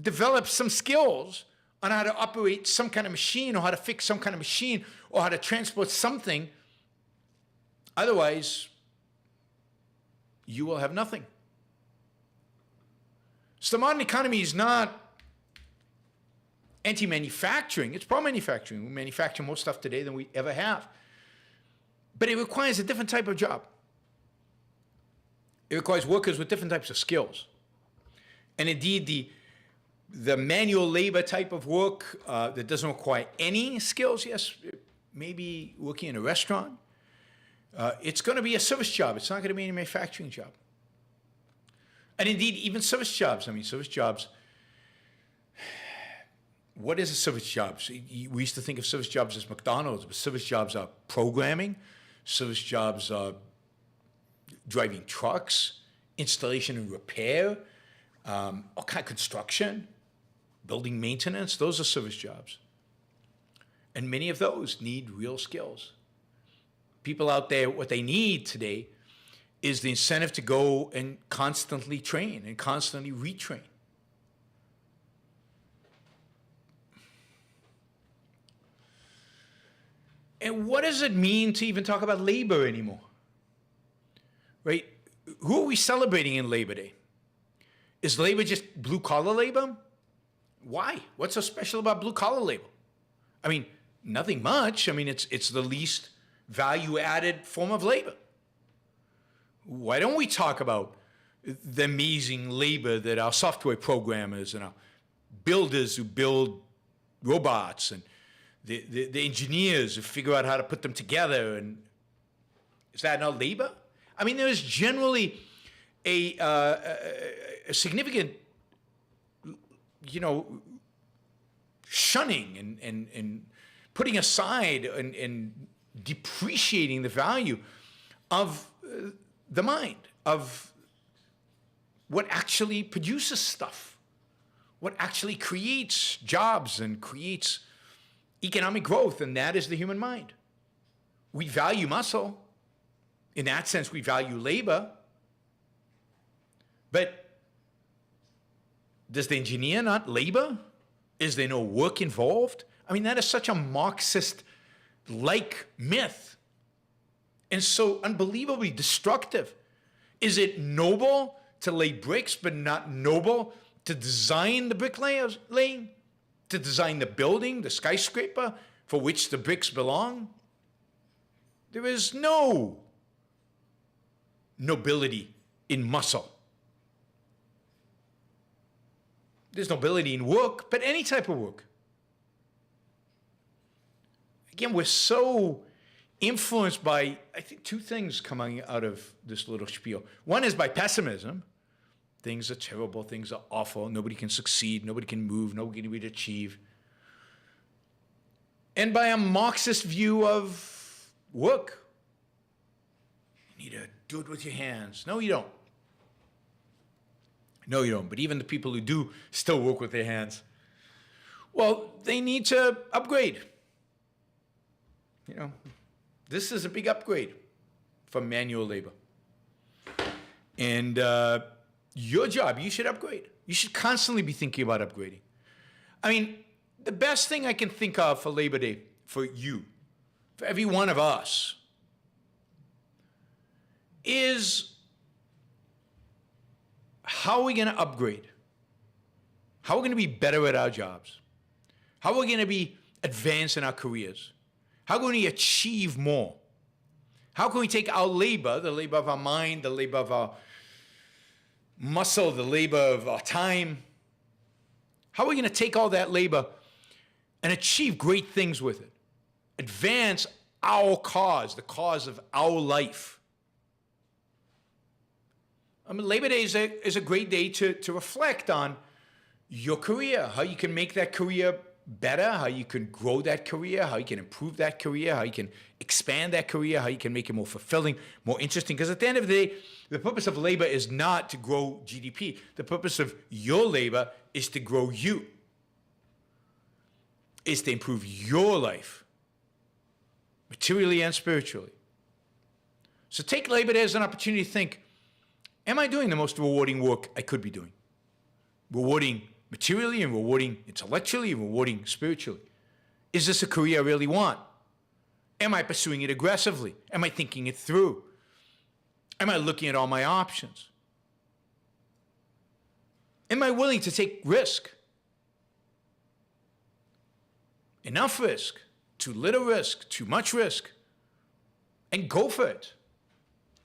develop some skills on how to operate some kind of machine or how to fix some kind of machine or how to transport something. Otherwise, you will have nothing. So the modern economy is not anti-manufacturing. It's pro-manufacturing. We manufacture more stuff today than we ever have. But it requires a different type of job. It requires workers with different types of skills. And indeed, the manual labor type of work that doesn't require any skills, yes, maybe working in a restaurant, it's going to be a service job. It's not going to be a manufacturing job. And indeed, even service jobs. I mean, service jobs, what is a service job? So we used to think of service jobs as McDonald's, but service jobs are programming. Service jobs are driving trucks, installation and repair, all kind of construction, building maintenance. Those are service jobs. And many of those need real skills. People out there, what they need today is the incentive to go and constantly train and constantly retrain. And what does it mean to even talk about labor anymore? Right? Who are we celebrating in Labor Day? Is labor just blue-collar labor? Why? What's so special about blue-collar labor? I mean, nothing much. I mean, it's the least value-added form of labor. Why don't we talk about the amazing labor that our software programmers and our builders who build robots and the engineers who figure out how to put them together? And is that not labor? I mean, there is generally a significant, shunning and putting aside and depreciating the value of the mind, of what actually produces stuff, what actually creates jobs and creates economic growth, and that is the human mind. We value muscle. In that sense, we value labor. But does the engineer not labor? Is there no work involved? I mean, that is such a Marxist-like myth, and so unbelievably destructive. Is it noble to lay bricks, but not noble to design the laying, to design the building, the skyscraper for which the bricks belong? There is no nobility in muscle. There's nobility in work, but any type of work. Again, we're so influenced by, I think, two things coming out of this little spiel. One is by pessimism. Things are terrible, things are awful, nobody can succeed, nobody can move, nobody can achieve. And by a Marxist view of work. You need to do it with your hands. No, you don't. No, you don't. But even the people who do still work with their hands, well, they need to upgrade. This is a big upgrade from manual labor. And your job, you should upgrade. You should constantly be thinking about upgrading. I mean, the best thing I can think of for Labor Day, for you, for every one of us, is how are we going to upgrade? How are we going to be better at our jobs? How are we going to be advanced in our careers? How can we achieve more? How can we take our labor, the labor of our mind, the labor of our muscle, the labor of our time, how are we going to take all that labor and achieve great things with it? Advance our cause, the cause of our life. I mean, Labor Day is a great day to reflect on your career, how you can make that career better, how you can grow that career, how you can improve that career, how you can expand that career, how you can make it more fulfilling, more interesting. Because at the end of the day, the purpose of labor is not to grow GDP. The purpose of your labor is to grow you, is to improve your life, materially and spiritually. So take Labor Day as an opportunity to think, am I doing the most rewarding work I could be doing? Rewarding materially and rewarding intellectually and rewarding spiritually. Is this a career I really want? Am I pursuing it aggressively? Am I thinking it through? Am I looking at all my options? Am I willing to take risk? Enough risk, too little risk, too much risk, and go for it.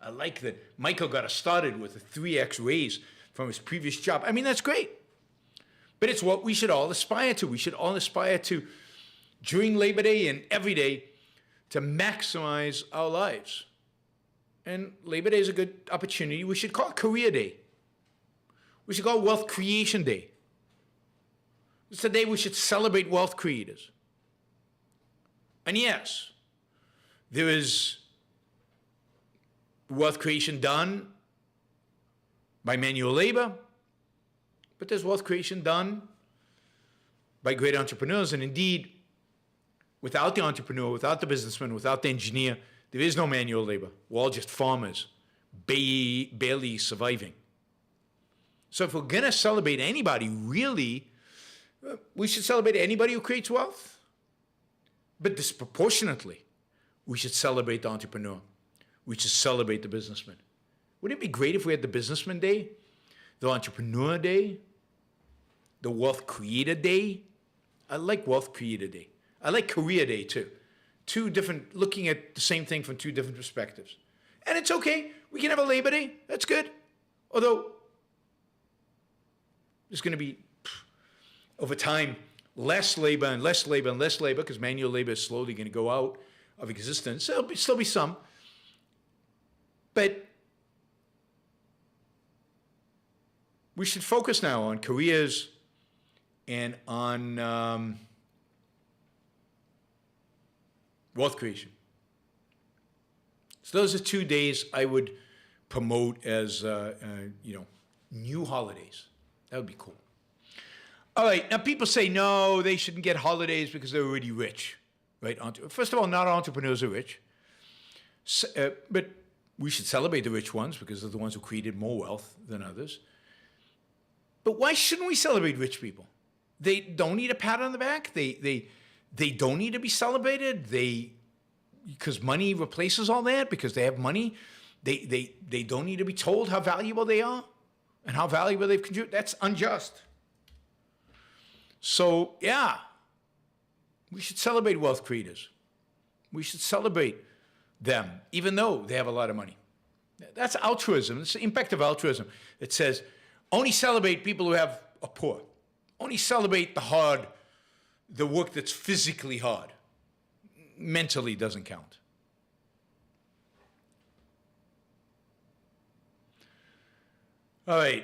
I like that Michael got us started with a 3x raise from his previous job. I mean, that's great. But it's what we should all aspire to. We should all aspire to, during Labor Day and every day, to maximize our lives. And Labor Day is a good opportunity. We should call it Career Day. We should call it Wealth Creation Day. It's a day we should celebrate wealth creators. And yes, there is wealth creation done by manual labor, but there's wealth creation done by great entrepreneurs. And indeed, without the entrepreneur, without the businessman, without the engineer, there is no manual labor. We're all just farmers, barely surviving. So if we're going to celebrate anybody, really, we should celebrate anybody who creates wealth. But disproportionately, we should celebrate the entrepreneur. We should celebrate the businessman. Wouldn't it be great if we had the Businessman Day, the Entrepreneur Day, the Wealth Creator Day? I like Wealth Creator Day. I like Career Day too. Two different, looking at the same thing from two different perspectives. And it's okay. We can have a Labor Day. That's good. Although there's going to be, over time, less labor and less labor and less labor, because manual labor is slowly going to go out of existence. There'll still be some. But we should focus now on careers and on wealth creation. So those are 2 days I would promote as, new holidays. That would be cool. All right, now people say, no, they shouldn't get holidays because they're already rich, right? First of all, not all entrepreneurs are rich. But we should celebrate the rich ones because they're the ones who created more wealth than others. But why shouldn't we celebrate rich people? They don't need a pat on the back. They don't need to be celebrated. Because money replaces all that, because they have money. They don't need to be told how valuable they are and how valuable they've contributed. That's unjust. So, yeah, we should celebrate wealth creators. We should celebrate them, even though they have a lot of money. That's altruism. It's the impact of altruism. It says, only celebrate people who are poor. Only celebrate the work that's physically hard. Mentally doesn't count. All right.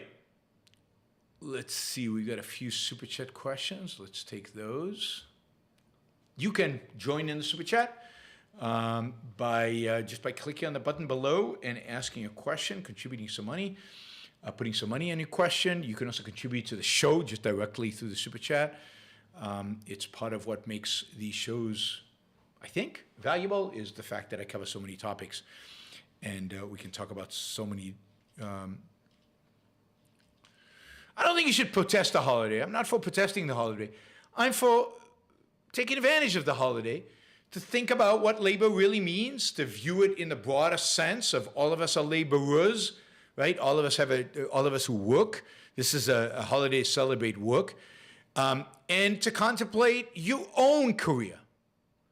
Let's see. We got a few Super Chat questions. Let's take those. You can join in the Super Chat by clicking on the button below and asking a question, contributing some money, putting some money in your question. You can also contribute to the show just directly through the Super Chat. It's part of what makes these shows, I think, valuable, is the fact that I cover so many topics and we can talk about so many. I don't think you should protest the holiday. I'm not for protesting the holiday. I'm for taking advantage of the holiday to think about what labor really means, to view it in the broader sense of all of us are laborers, right? All of us who work. This is a holiday to celebrate work, and to contemplate your own career.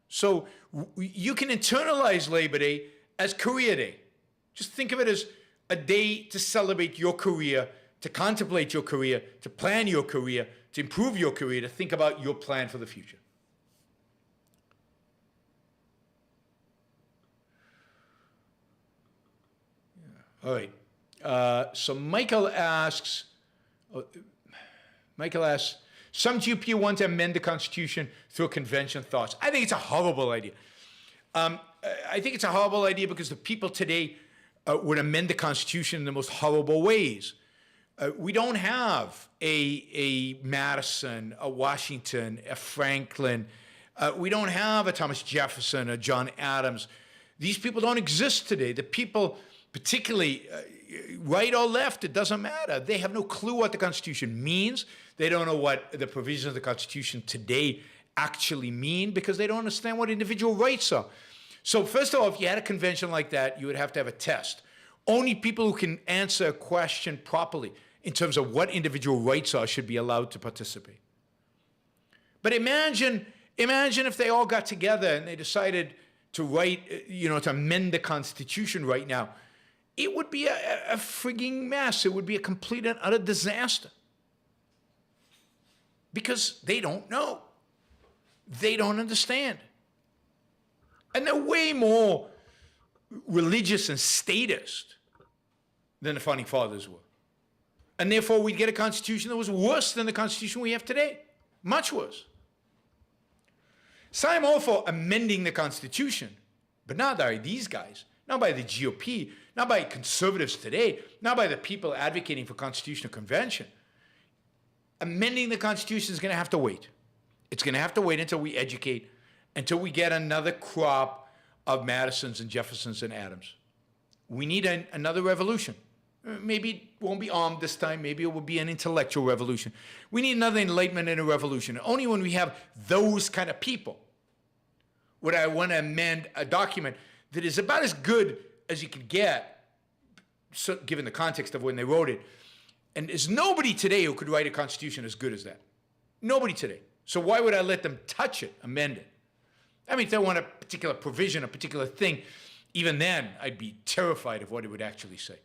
So you can internalize Labor Day as Career Day. Just think of it as a day to celebrate your career, to contemplate your career, to plan your career, to improve your career, to think about your plan for the future. Yeah. All right. So Michael asks, Some GOP want to amend the Constitution through convention thoughts. I think it's a horrible idea. I think it's a horrible idea because the people today would amend the Constitution in the most horrible ways. We don't have a Madison, a Washington, a Franklin. We don't have a Thomas Jefferson, a John Adams. These people don't exist today. The people, particularly right or left, it doesn't matter. They have no clue what the Constitution means. They don't know what the provisions of the Constitution today actually mean because they don't understand what individual rights are. So first of all, if you had a convention like that, you would have to have a test. Only people who can answer a question properly in terms of what individual rights are should be allowed to participate. But imagine if they all got together and they decided to write, to amend the Constitution right now. It would be a frigging mess. It would be a complete and utter disaster. Because they don't know. They don't understand. And they're way more religious and statist than the Founding Fathers were. And therefore, we'd get a Constitution that was worse than the Constitution we have today. Much worse. So I'm all for amending the Constitution, but not by these guys, not by the GOP, not by conservatives today, not by the people advocating for constitutional convention. Amending the Constitution is going to have to wait. It's going to have to wait until we educate, until we get another crop of Madisons and Jeffersons and Adams. We need another revolution. Maybe it won't be armed this time. Maybe it will be an intellectual revolution. We need another enlightenment and a revolution. Only when we have those kind of people would I want to amend a document that is about as good as you could get, so, given the context of when they wrote it. And there's nobody today who could write a constitution as good as that. Nobody today. So why would I let them touch it, amend it? I mean, if they want a particular provision, a particular thing, even then, I'd be terrified of what it would actually say.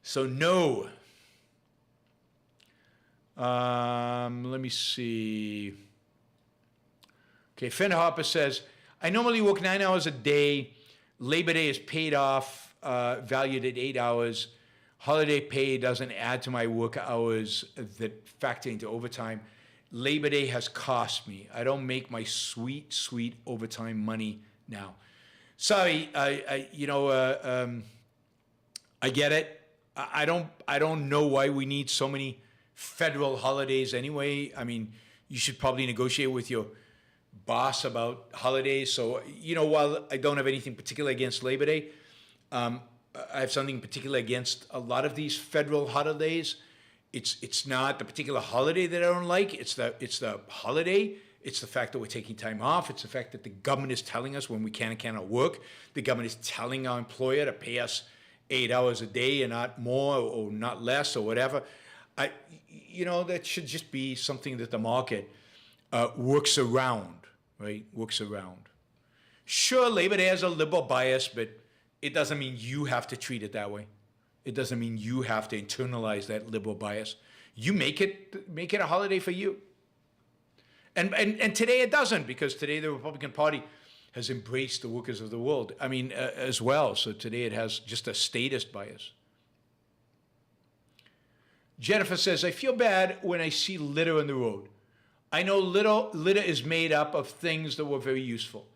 So no. Let me see. Okay, Fender Harper says, I normally work 9 hours a day. Labor Day is paid off, valued at 8 hours. Holiday pay doesn't add to my work hours that factor into overtime. Labor Day has cost me. I don't make my sweet, sweet overtime money now. Sorry, I get it. I don't know why we need so many federal holidays anyway. I mean, you should probably negotiate with your boss about holidays. So, while I don't have anything particular against Labor Day, I have something particular against a lot of these federal holidays. It's not the particular holiday that I don't like. It's the holiday. It's the fact that we're taking time off. It's the fact that the government is telling us when we can and cannot work. The government is telling our employer to pay us 8 hours a day and not more or not less or whatever. That should just be something that the market works around, right? Works around. Sure, Labor Day has a liberal bias, but it doesn't mean you have to treat it that way. It doesn't mean you have to internalize that liberal bias. You make it a holiday for you. And today it doesn't, because today the Republican Party has embraced the workers of the world. I mean, as well. So today it has just a statist bias. Jennifer says, I feel bad when I see litter on the road. I know litter is made up of things that were very useful,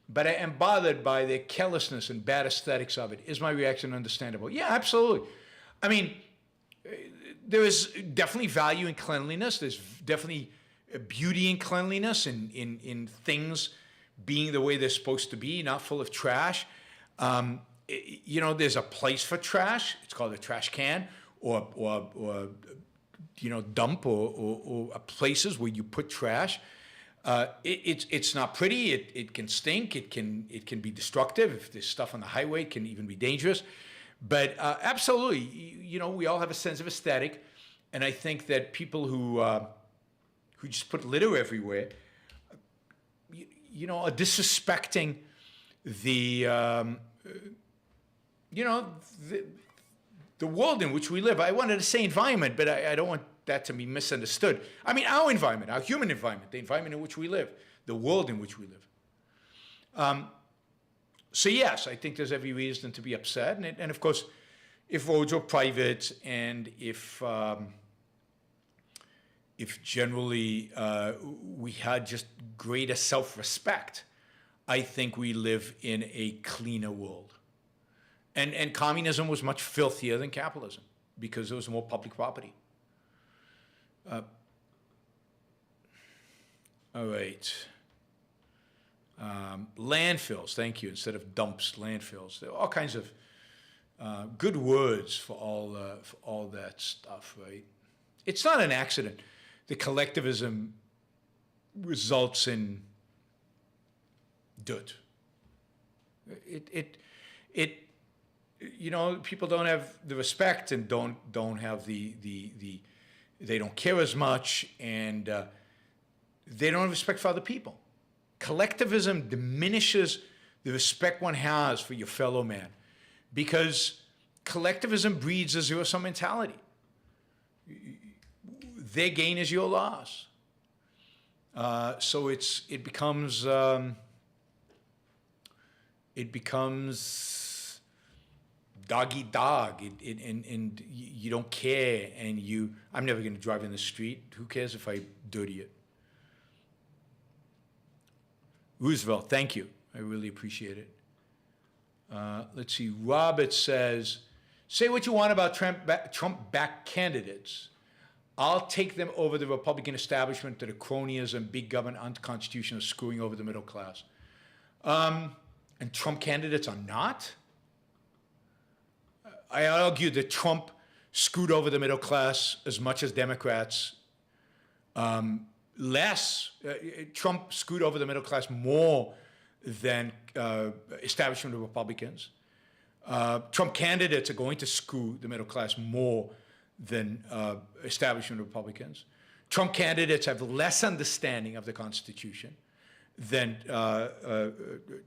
but I am bothered by the carelessness and bad aesthetics of it. Is my reaction understandable? Yeah, absolutely. I mean, there is definitely value in cleanliness. There's definitely beauty in cleanliness, in things being the way they're supposed to be, not full of trash. There's a place for trash. It's called a trash can, or dump, or places where you put trash. It's not pretty. It can stink. It can be destructive. If there's stuff on the highway, it can even be dangerous. But absolutely, we all have a sense of aesthetic, and I think that people who just put litter everywhere, are disrespecting the world in which we live. I wanted to say environment, but I don't want that to be misunderstood. I mean, our environment, our human environment, the environment in which we live, the world in which we live. So yes, I think there's every reason to be upset. And of course, if roads were private and if if generally we had just greater self-respect, I think we live in a cleaner world. And communism was much filthier than capitalism because there was more public property. All right. Landfills, thank you, instead of dumps, landfills. There are all kinds of good words for all that stuff, right? It's not an accident. The collectivism results in dirt. You know, people don't have the respect and don't have the they don't care as much, and they don't have respect for other people. Collectivism diminishes the respect one has for your fellow man, because collectivism breeds a zero-sum mentality. Their gain is your loss. So it becomes dog eat dog, and you don't care, and I'm never going to drive in the street. Who cares if I dirty it? Roosevelt, thank you. I really appreciate it. Let's see. Robert says, say what you want about Trump-backed candidates. I'll take them over the Republican establishment that are cronyism, big government, unconstitutional, screwing over the middle class. And Trump candidates are not? I argue that Trump screwed over the middle class as much as Democrats. Trump screwed over the middle class more than establishment Republicans. Trump candidates are going to screw the middle class more than establishment Republicans. Trump candidates have less understanding of the Constitution than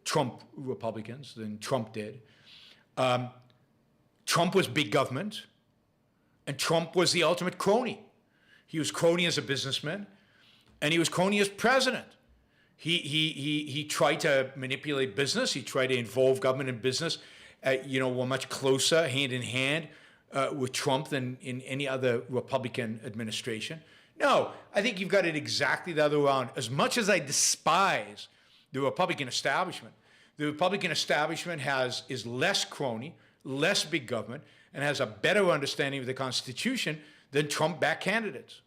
Trump Republicans, than Trump did. Trump was big government, and Trump was the ultimate crony. He was crony as a businessman, and he was crony as president. He tried to manipulate business. He tried to involve government and business. We're much closer, hand in hand, with Trump than in any other Republican administration. No, I think you've got it exactly the other way around. As much as I despise the Republican establishment, the Republican establishment is less crony, less big government, and has a better understanding of the Constitution than Trump-backed candidates.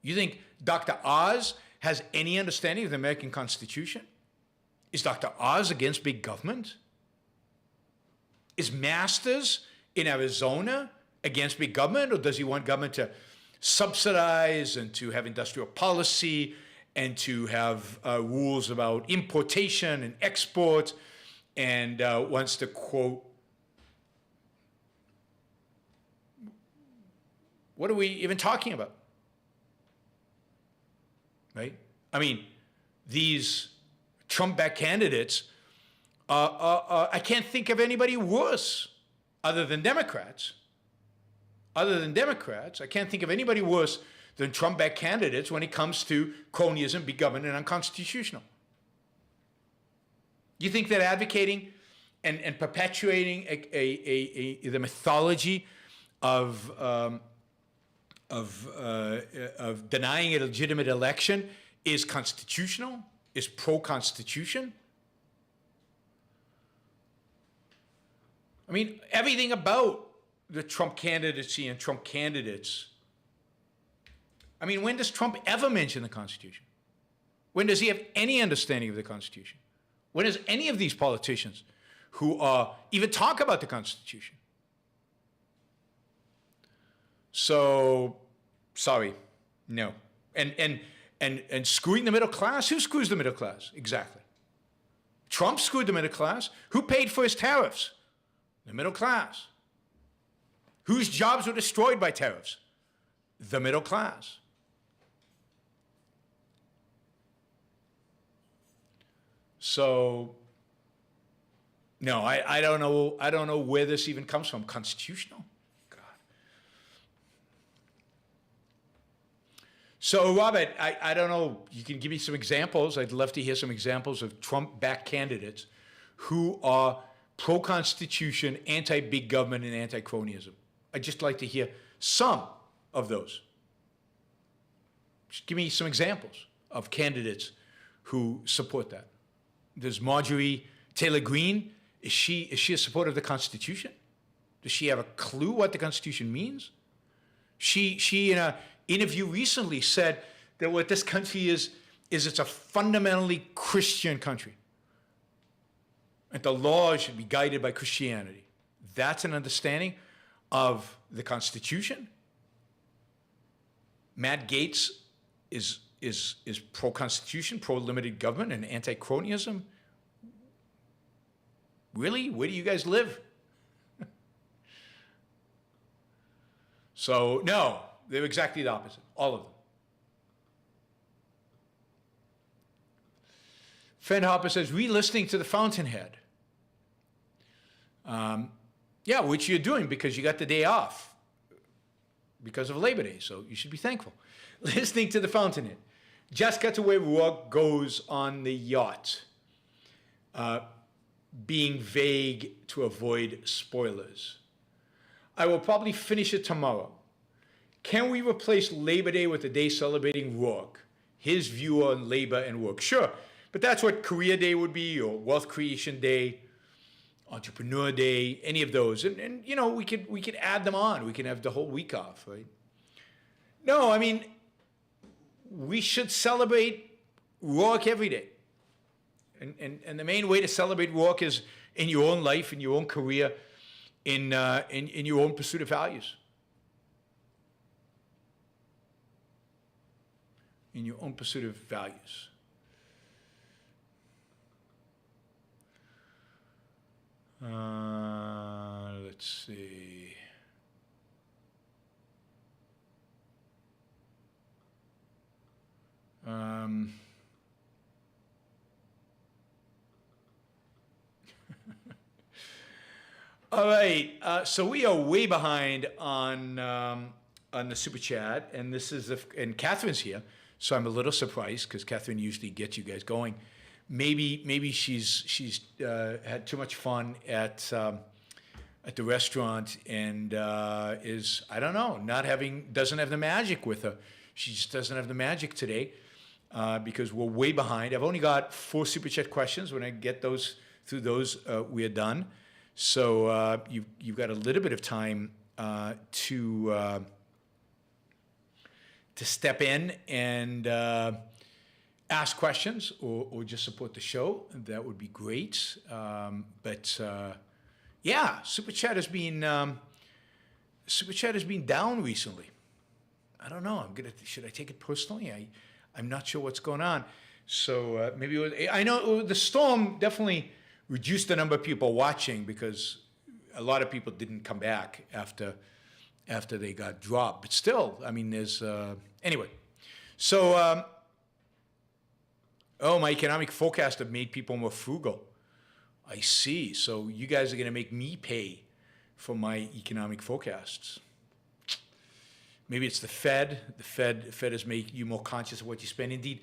You think Dr. Oz has any understanding of the American Constitution? Is Dr. Oz against big government? Is Masters in Arizona against big government, or does he want government to subsidize and to have industrial policy and to have rules about importation and export, and wants to quote, what are we even talking about? Right? I mean, these Trump-backed candidates, I can't think of anybody worse other than Democrats. I can't think of anybody worse than Trump-backed candidates when it comes to cronyism, big government, and unconstitutional. You think that advocating and perpetuating the mythology of denying a legitimate election is constitutional, is pro-constitution? I mean, everything about the Trump candidacy and Trump candidates. I mean, when does Trump ever mention the Constitution? When does he have any understanding of the Constitution? When does any of these politicians who even talk about the Constitution? So, sorry, no. And screwing the middle class? Who screws the middle class? Exactly. Trump screwed the middle class. Who paid for his tariffs? The middle class. Whose jobs were destroyed by tariffs? The middle class. So, no, I don't know where this even comes from. Constitutional? God. So, Robert, I don't know. You can give me some examples. I'd love to hear some examples of Trump-backed candidates who are pro-constitution, anti-big government, and anti-cronyism. I'd just like to hear some of those. Just give me some examples of candidates who support that. Does Marjorie Taylor Greene, is she a supporter of the Constitution? Does she have a clue what the Constitution means? She in an interview recently said that what this country is it's a fundamentally Christian country. And the laws should be guided by Christianity. That's an understanding of the Constitution. Matt Gaetz is pro-Constitution, pro-limited government, and anti-cronyism. Really? Where do you guys live? So, no, they're exactly the opposite, all of them. Fred Harper says, re-listening to the Fountainhead. Yeah, which you're doing because you got the day off because of Labor Day, so you should be thankful. Listening to the Fountainhead. Just got to where Rourke goes on the yacht. Being vague to avoid spoilers. I will probably finish it tomorrow. Can we replace Labor Day with a day celebrating Rourke? His view on labor and work. Sure, but that's what Career Day would be, or Wealth Creation Day, Entrepreneur Day, any of those. And you know, we could add them on. We can have the whole week off, right? No, I mean, we should celebrate Rourke every day. And the main way to celebrate Rourke is in your own life, in your own career, in your own pursuit of values. In your own pursuit of values. Let's see. All right, so we are way behind on the super chat, and this is and Catherine's here, so I'm a little surprised because Catherine usually gets you guys going. Maybe she's had too much fun at the restaurant and is, I don't know, doesn't have the magic with her. She just doesn't have the magic today because we're way behind. I've only got 4 super chat questions. When I get those through those, we are done. So you've got a little bit of time to step in and ask questions or just support the show. That would be great. But yeah, Super Chat has been down recently. I don't know. Should I take it personally? I'm not sure what's going on. So maybe I know the storm definitely reduced the number of people watching because a lot of people didn't come back after they got dropped. But still, I mean, there's anyway. So, my economic forecast have made people more frugal. I see. So you guys are going to make me pay for my economic forecasts. Maybe it's the Fed. The Fed has made you more conscious of what you spend. Indeed,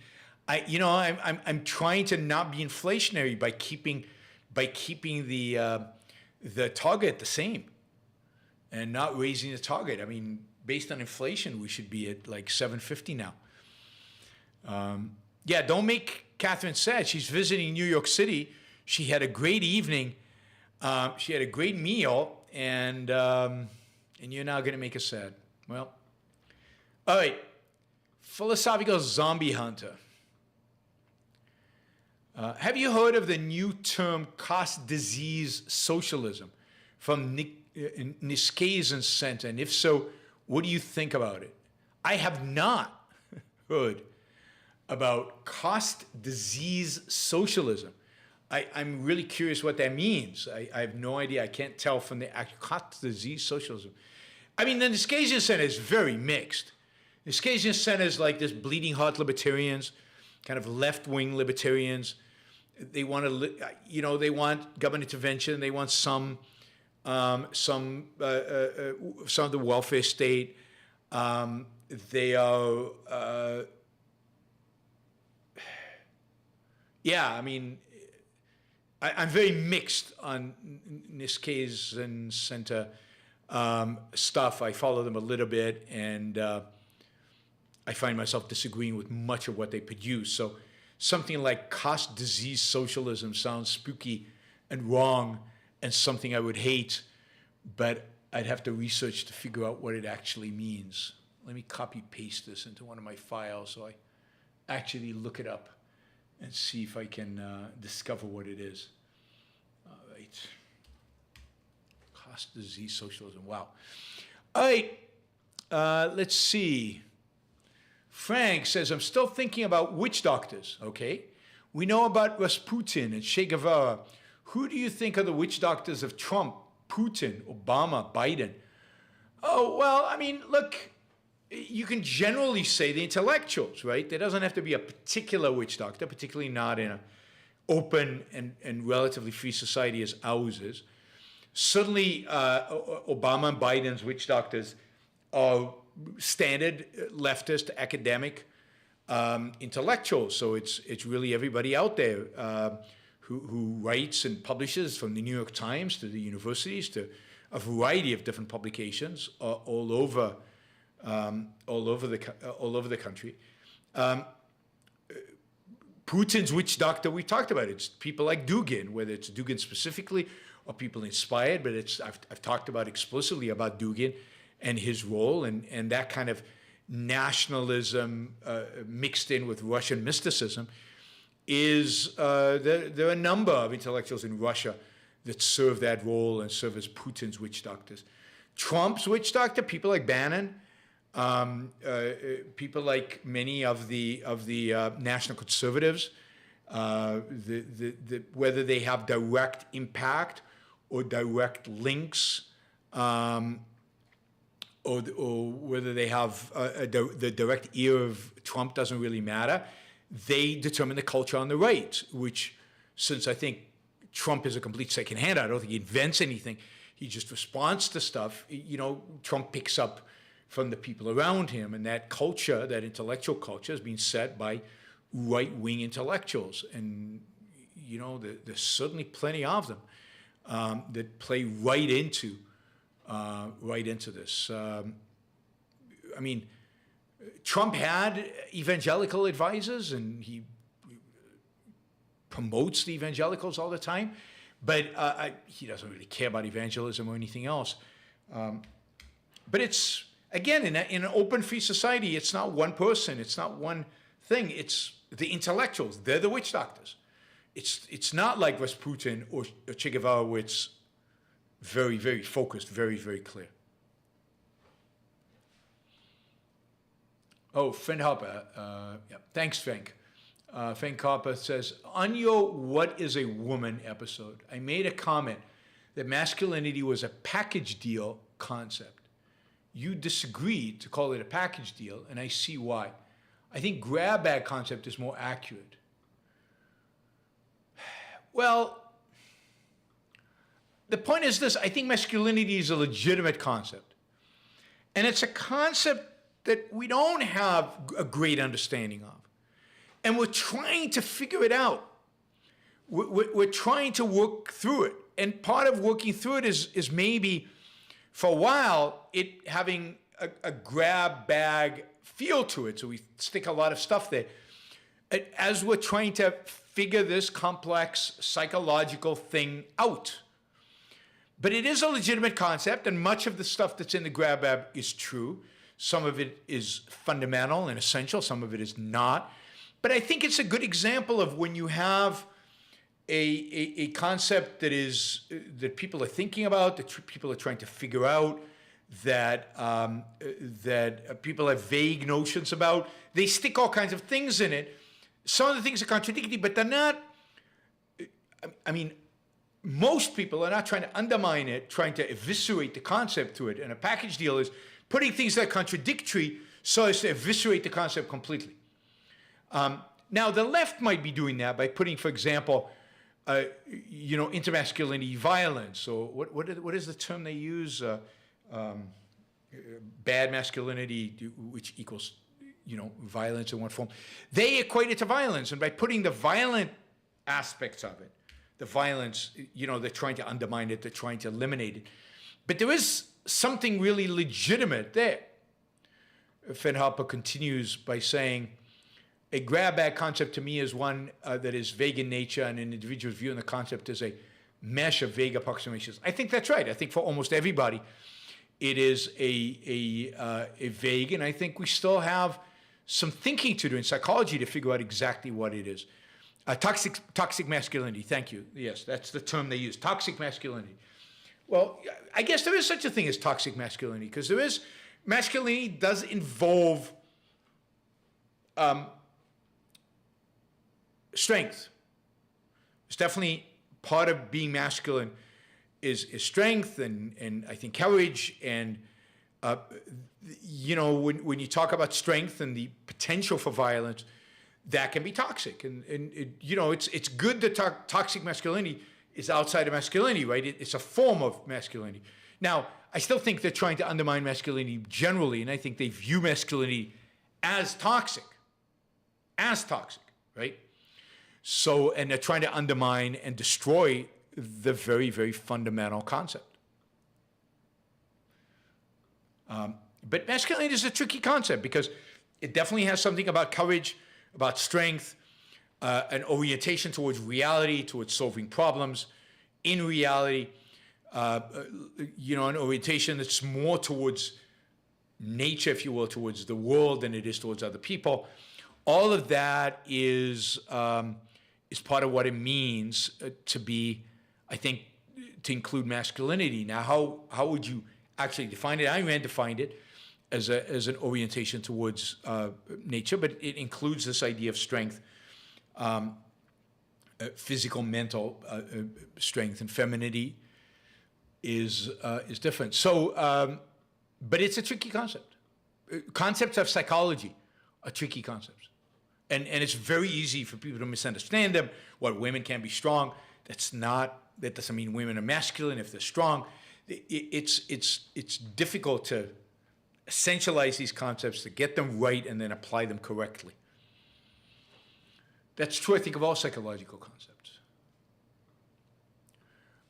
I'm trying to not be inflationary by keeping the target the same and not raising the target. I mean, based on inflation, we should be at like 750 now. Yeah, don't make Catherine sad. She's visiting New York City. She had a great evening. She had a great meal, and you're now going to make her sad. Well, all right. Philosophical zombie hunter. Have you heard of the new term cost disease socialism from Niskazen Center? And if so, what do you think about it? I have not heard about cost disease socialism. I'm really curious what that means. I have no idea. I can't tell from the actual cost disease socialism. I mean, the Niskazen Center is very mixed. The Niskazen Center is like this bleeding heart libertarians, kind of left-wing libertarians. They want to, they want government intervention. They want some of the welfare state. They are, yeah. I mean, I'm very mixed on Niskazen Center stuff. I follow them a little bit, and I find myself disagreeing with much of what they produce. So something like cost disease socialism sounds spooky and wrong and something I would hate, but I'd have to research to figure out what it actually means. Let me copy paste this into one of my files so I actually look it up and see if I can discover what it is. All right. Cost disease socialism. Wow. All right. Let's see. Frank says, I'm still thinking about witch doctors. Okay. We know about Rasputin and Che Guevara. Who do you think are the witch doctors of Trump, Putin, Obama, Biden? Oh, well, I mean, look, you can generally say the intellectuals, right? There doesn't have to be a particular witch doctor, particularly not in an open and relatively free society as ours is. Certainly, Obama and Biden's witch doctors are standard leftist academic intellectuals. So it's really everybody out there who writes and publishes, from the New York Times to the universities to a variety of different publications all over the country. Putin's witch doctor, we talked about it. It's people like Dugin, whether it's Dugin specifically or people inspired, but I've talked about explicitly about Dugin and his role and that kind of nationalism mixed in with Russian mysticism is there are a number of intellectuals in Russia that serve that role and serve as Putin's witch doctors. Trump's witch doctor, people like Bannon, people like many of the national conservatives, whether they have direct impact or direct links, or whether they have the direct ear of Trump doesn't really matter. They determine the culture on the right, which, since I think Trump is a complete second-hand, I don't think he invents anything. He just responds to stuff. You know, Trump picks up from the people around him, and that culture, that intellectual culture, has been set by right-wing intellectuals. And, you know, there's certainly plenty of them that play right into this. I mean, Trump had evangelical advisors, and he promotes the evangelicals all the time, but he doesn't really care about evangelism or anything else. But it's, again, in an open, free society, it's not one person, it's not one thing, it's the intellectuals. They're the witch doctors. It's not like Rasputin or Che Guevara, where it's very, very focused, very, very clear. Oh, Frank Harper. Yeah. Thanks, Frank. Frank Harper says, on your What is a Woman episode, I made a comment that masculinity was a package deal concept. You disagreed to call it a package deal, and I see why. I think grab bag concept is more accurate. Well, the point is this. I think masculinity is a legitimate concept. And it's a concept that we don't have a great understanding of. And we're trying to figure it out. We're trying to work through it. And part of working through it is maybe, for a while, it having a grab bag feel to it. So we stick a lot of stuff there. As we're trying to figure this complex psychological thing out. But it is a legitimate concept, and much of the stuff that's in the grab bag is true. Some of it is fundamental and essential, some of it is not. But I think it's a good example of when you have a concept that people are thinking about, that people are trying to figure out, that people have vague notions about. They stick all kinds of things in it. Some of the things are contradictory, but they're not. I mean, most people are not trying to undermine it, trying to eviscerate the concept to it. And a package deal is putting things that are contradictory so as to eviscerate the concept completely. Now, the left might be doing that by putting, for example, intermasculinity violence, or what is the term they use? Bad masculinity, which equals, violence in one form. They equate it to violence, and by putting the violent aspects of it, the violence, they're trying to undermine it, they're trying to eliminate it. But there is something really legitimate there. Fenhofer continues by saying, a grab bag concept to me is one that is vague in nature and an individual's view on the concept is a mesh of vague approximations. I think that's right. I think for almost everybody, it is a vague, and I think we still have some thinking to do in psychology to figure out exactly what it is. Toxic masculinity, thank you. Yes, that's the term they use, toxic masculinity. Well, I guess there is such a thing as toxic masculinity, because masculinity does involve strength. It's definitely part of being masculine is strength and I think courage and when you talk about strength and the potential for violence, that can be toxic. And it's good that toxic masculinity is outside of masculinity, right? It's a form of masculinity. Now, I still think they're trying to undermine masculinity generally, and I think they view masculinity as toxic, right? So, and they're trying to undermine and destroy the very, very fundamental concept. But masculinity is a tricky concept because it definitely has something about courage, about strength, an orientation towards reality, towards solving problems in reality, an orientation that's more towards nature, if you will, towards the world than it is towards other people. All of that is part of what it means to be, I think, to include masculinity. Now, how would you actually define it? Ayn Rand defined it as an orientation towards nature, but it includes this idea of strength, physical, mental strength, and femininity is different. So, but it's a tricky concept. Concepts of psychology are tricky concepts, and it's very easy for people to misunderstand them. What women can be strong. That doesn't mean women are masculine if they're strong. It's difficult to essentialize these concepts, to get them right and then apply them correctly. That's true, I think, of all psychological concepts.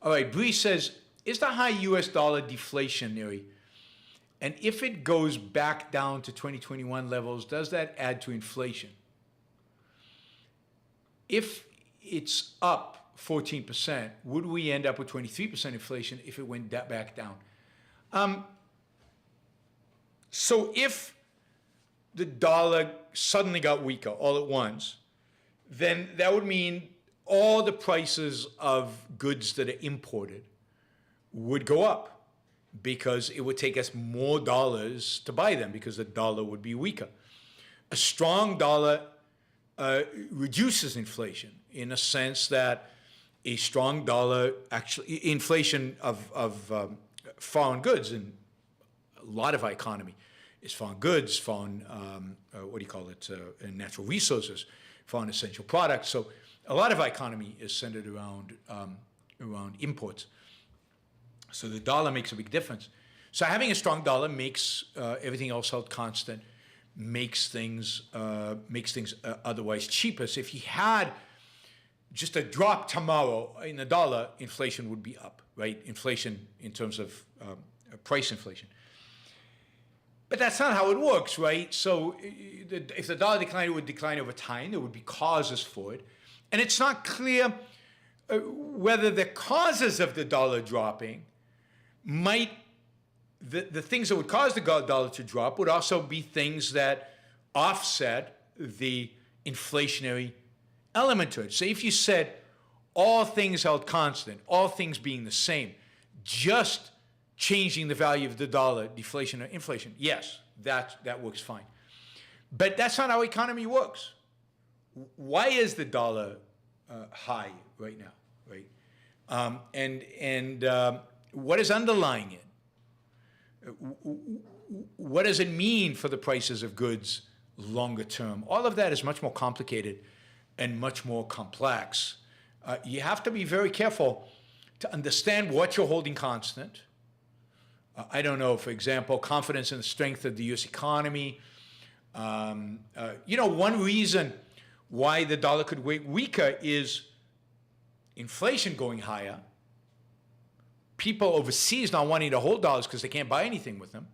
All right, Bree says, is the high US dollar deflationary? And if it goes back down to 2021 levels, does that add to inflation? If it's up 14%, would we end up with 23% inflation if it went back down? So if the dollar suddenly got weaker all at once, then that would mean all the prices of goods that are imported would go up because it would take us more dollars to buy them because the dollar would be weaker. A strong dollar reduces inflation in a sense that a strong dollar actually, inflation of foreign goods, and a lot of our economy is foreign goods, foreign, natural resources, foreign essential products. So a lot of our economy is centered around imports. So the dollar makes a big difference. So having a strong dollar makes everything else held constant, makes things otherwise cheaper. So if you had just a drop tomorrow in the dollar, inflation would be up, right? Inflation in terms of price inflation. But that's not how it works, right? So if the dollar declined, it would decline over time. There would be causes for it. And it's not clear whether the causes of the dollar dropping the things that would cause the dollar to drop would also be things that offset the inflationary element to it. So if you said all things held constant, all things being the same, just changing the value of the dollar, deflation or inflation, yes, that works fine. But that's not how economy works. Why is the dollar high right now, right? What is underlying it? What does it mean for the prices of goods longer term? All of that is much more complicated and much more complex. You have to be very careful to understand what you're holding constant. I don't know, for example, confidence in the strength of the U.S. economy. One reason why the dollar could be weaker is inflation going higher, people overseas not wanting to hold dollars because they can't buy anything with them,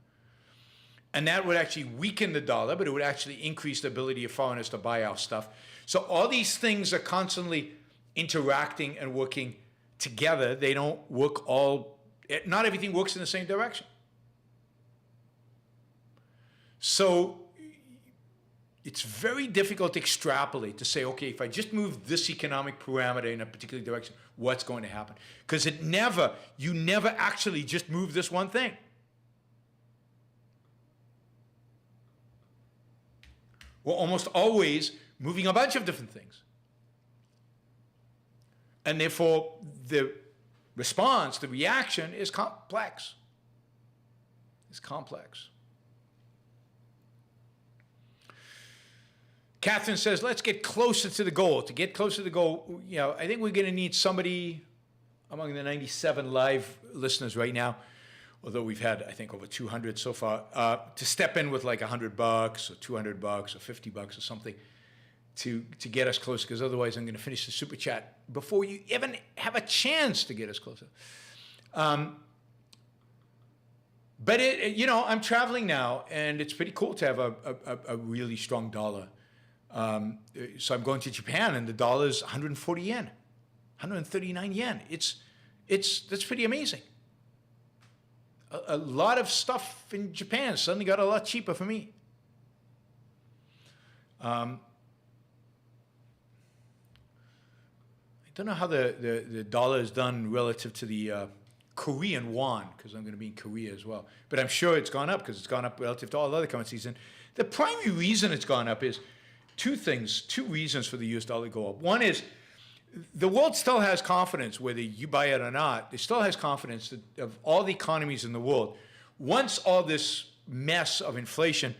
And that would actually weaken the dollar, but it would actually increase the ability of foreigners to buy our stuff. So all these things are constantly interacting and working together. They don't work not everything works in the same direction. So it's very difficult to extrapolate, to say, okay, if I just move this economic parameter in a particular direction, what's going to happen? Because you never actually just move this one thing. We're almost always moving a bunch of different things. And therefore, the response, the reaction is complex. It's complex. Catherine says, let's get closer to the goal. To get closer to the goal, I think we're going to need somebody among the 97 live listeners right now, although we've had, I think, over 200 so far, to step in with like $100 or $200 or $50 or something to get us closer, because otherwise I'm going to finish the super chat before you even have a chance to get us closer. But I'm traveling now, and it's pretty cool to have a really strong dollar. So I'm going to Japan, and the dollar is 140 yen, 139 yen. That's pretty amazing. A lot of stuff in Japan suddenly got a lot cheaper for me. I don't know how the dollar is done relative to the Korean won, because I'm going to be in Korea as well. But I'm sure it's gone up, because it's gone up relative to all other currencies. And the primary reason it's gone up is two reasons for the US dollar to go up. One is the world still has confidence, whether you buy it or not, it still has confidence that of all the economies in the world, once all this mess of inflation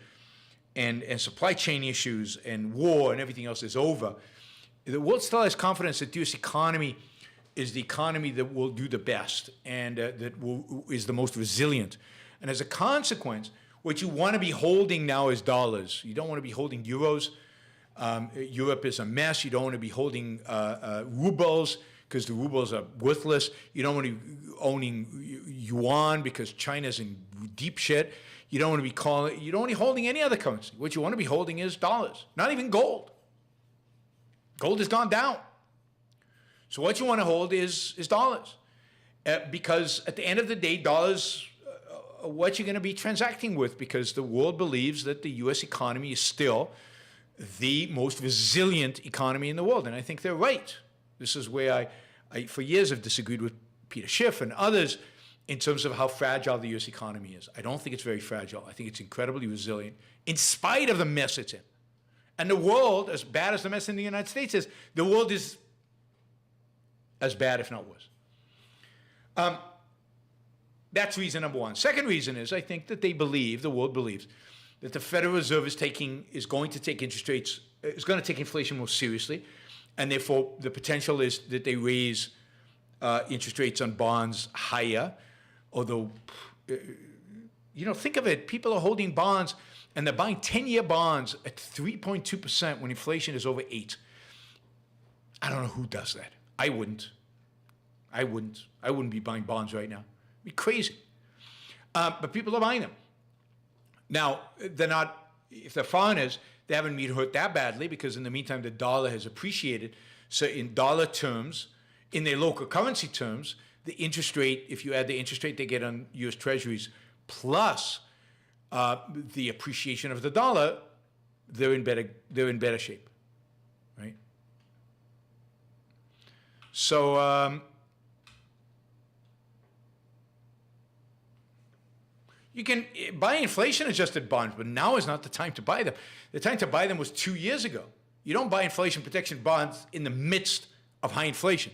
and supply chain issues and war and everything else is over, the world still has confidence that the US economy is the economy that will do the best and is the most resilient. And as a consequence, what you want to be holding now is dollars. You don't want to be holding euros. Europe is a mess. You don't want to be holding rubles, because the rubles are worthless. You don't want to be owning yuan, because China's in deep shit. You don't want to be holding any other currency. What you want to be holding is dollars, not even gold. Gold has gone down. So what you want to hold is dollars, because at the end of the day, dollars are what you're going to be transacting with, because the world believes that the U.S. economy is still the most resilient economy in the world. And I think they're right. This is where I for years have disagreed with Peter Schiff and others in terms of how fragile the U.S. economy is. I don't think it's very fragile. I think it's incredibly resilient in spite of the mess it's in. And the world, as bad as the mess in the United States is, the world is as bad, if not worse. That's reason number one. Second reason is, I think that the world believes, that the Federal Reserve is going to take interest rates, is going to take inflation more seriously, and therefore the potential is that they raise interest rates on bonds higher. Although, think of it, people are holding bonds and they're buying 10-year bonds at 3.2% when inflation is over 8%. I don't know who does that. I wouldn't be buying bonds right now. It'd be crazy. But people are buying them. Now, if they're foreigners, they haven't been hurt that badly, because in the meantime, the dollar has appreciated. So in dollar terms, in their local currency terms, the interest rate, if you add the interest rate they get on U.S. Treasuries plus the appreciation of the dollar, they're in better shape, right? So you can buy inflation-adjusted bonds, but now is not the time to buy them. The time to buy them was 2 years ago. You don't buy inflation protection bonds in the midst of high inflation.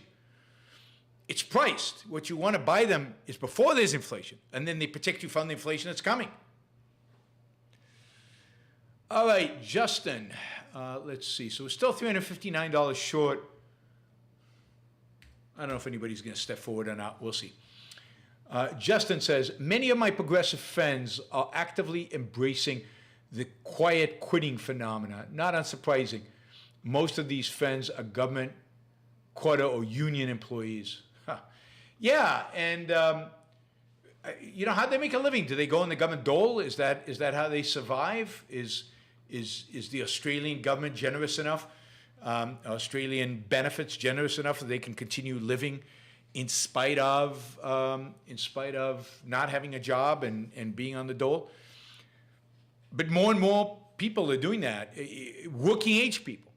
It's priced. What you want to buy them is before there's inflation, and then they protect you from the inflation that's coming. All right, Justin, let's see. So we're still $359 short. I don't know if anybody's going to step forward or not. We'll see. Justin says, many of my progressive friends are actively embracing the quiet quitting phenomena. Not unsurprising. Most of these friends are government, quota, or union employees. Huh. Yeah, and You know, how do they make a living? Do they go in the government dole? Is that how they survive? Is the Australian government generous enough? Australian benefits generous enough that they can continue living in spite of not having a job and being on the dole? But more and more people are doing that, working age people,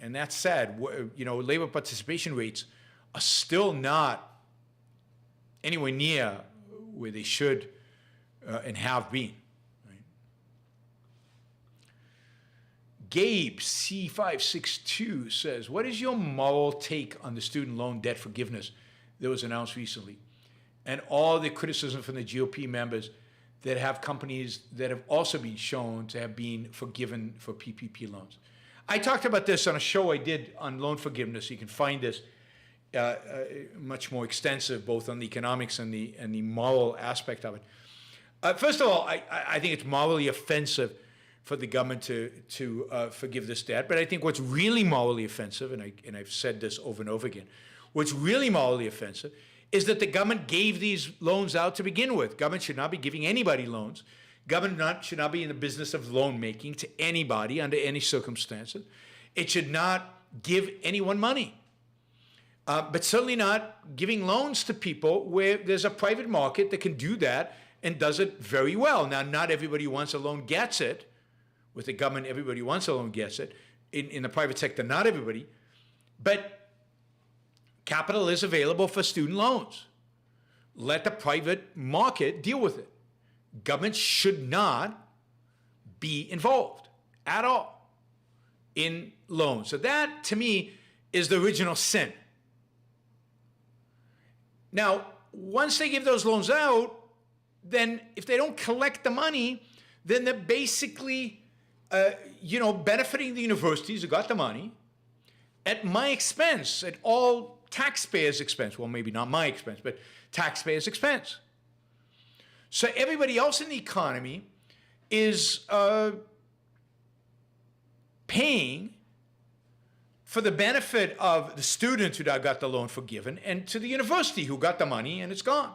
and that's sad. You know, labor participation rates are still not anywhere near where they should and have been. Right? Gabe C562 says, what is your moral take on the student loan debt forgiveness that was announced recently, and all the criticism from the GOP members that have companies that have also been shown to have been forgiven for PPP loans? I talked about this on a show I did on loan forgiveness. You can find this much more extensive, both on the economics and the moral aspect of it. First of all, I think it's morally offensive for the government to forgive this debt. But I think what's really morally offensive, and I've said this over and over again, what's really morally offensive is that the government gave these loans out to begin with. Government should not be giving anybody loans. Government should not be in the business of loan making to anybody under any circumstances. It should not give anyone money. But certainly not giving loans to people where there's a private market that can do that and does it very well. Now, not everybody who wants a loan gets it. With the government, everybody who wants a loan gets it. In the private sector, not everybody. But capital is available for student loans. Let the private market deal with it. Government should not be involved at all in loans. So that, to me, is the original sin. Now, once they give those loans out, then if they don't collect the money, then they're basically, benefiting the universities who got the money at my expense, at all taxpayers' expense. Well, maybe not my expense, but taxpayers' expense. So everybody else in the economy is paying for the benefit of the students who got the loan forgiven and to the university who got the money and it's gone.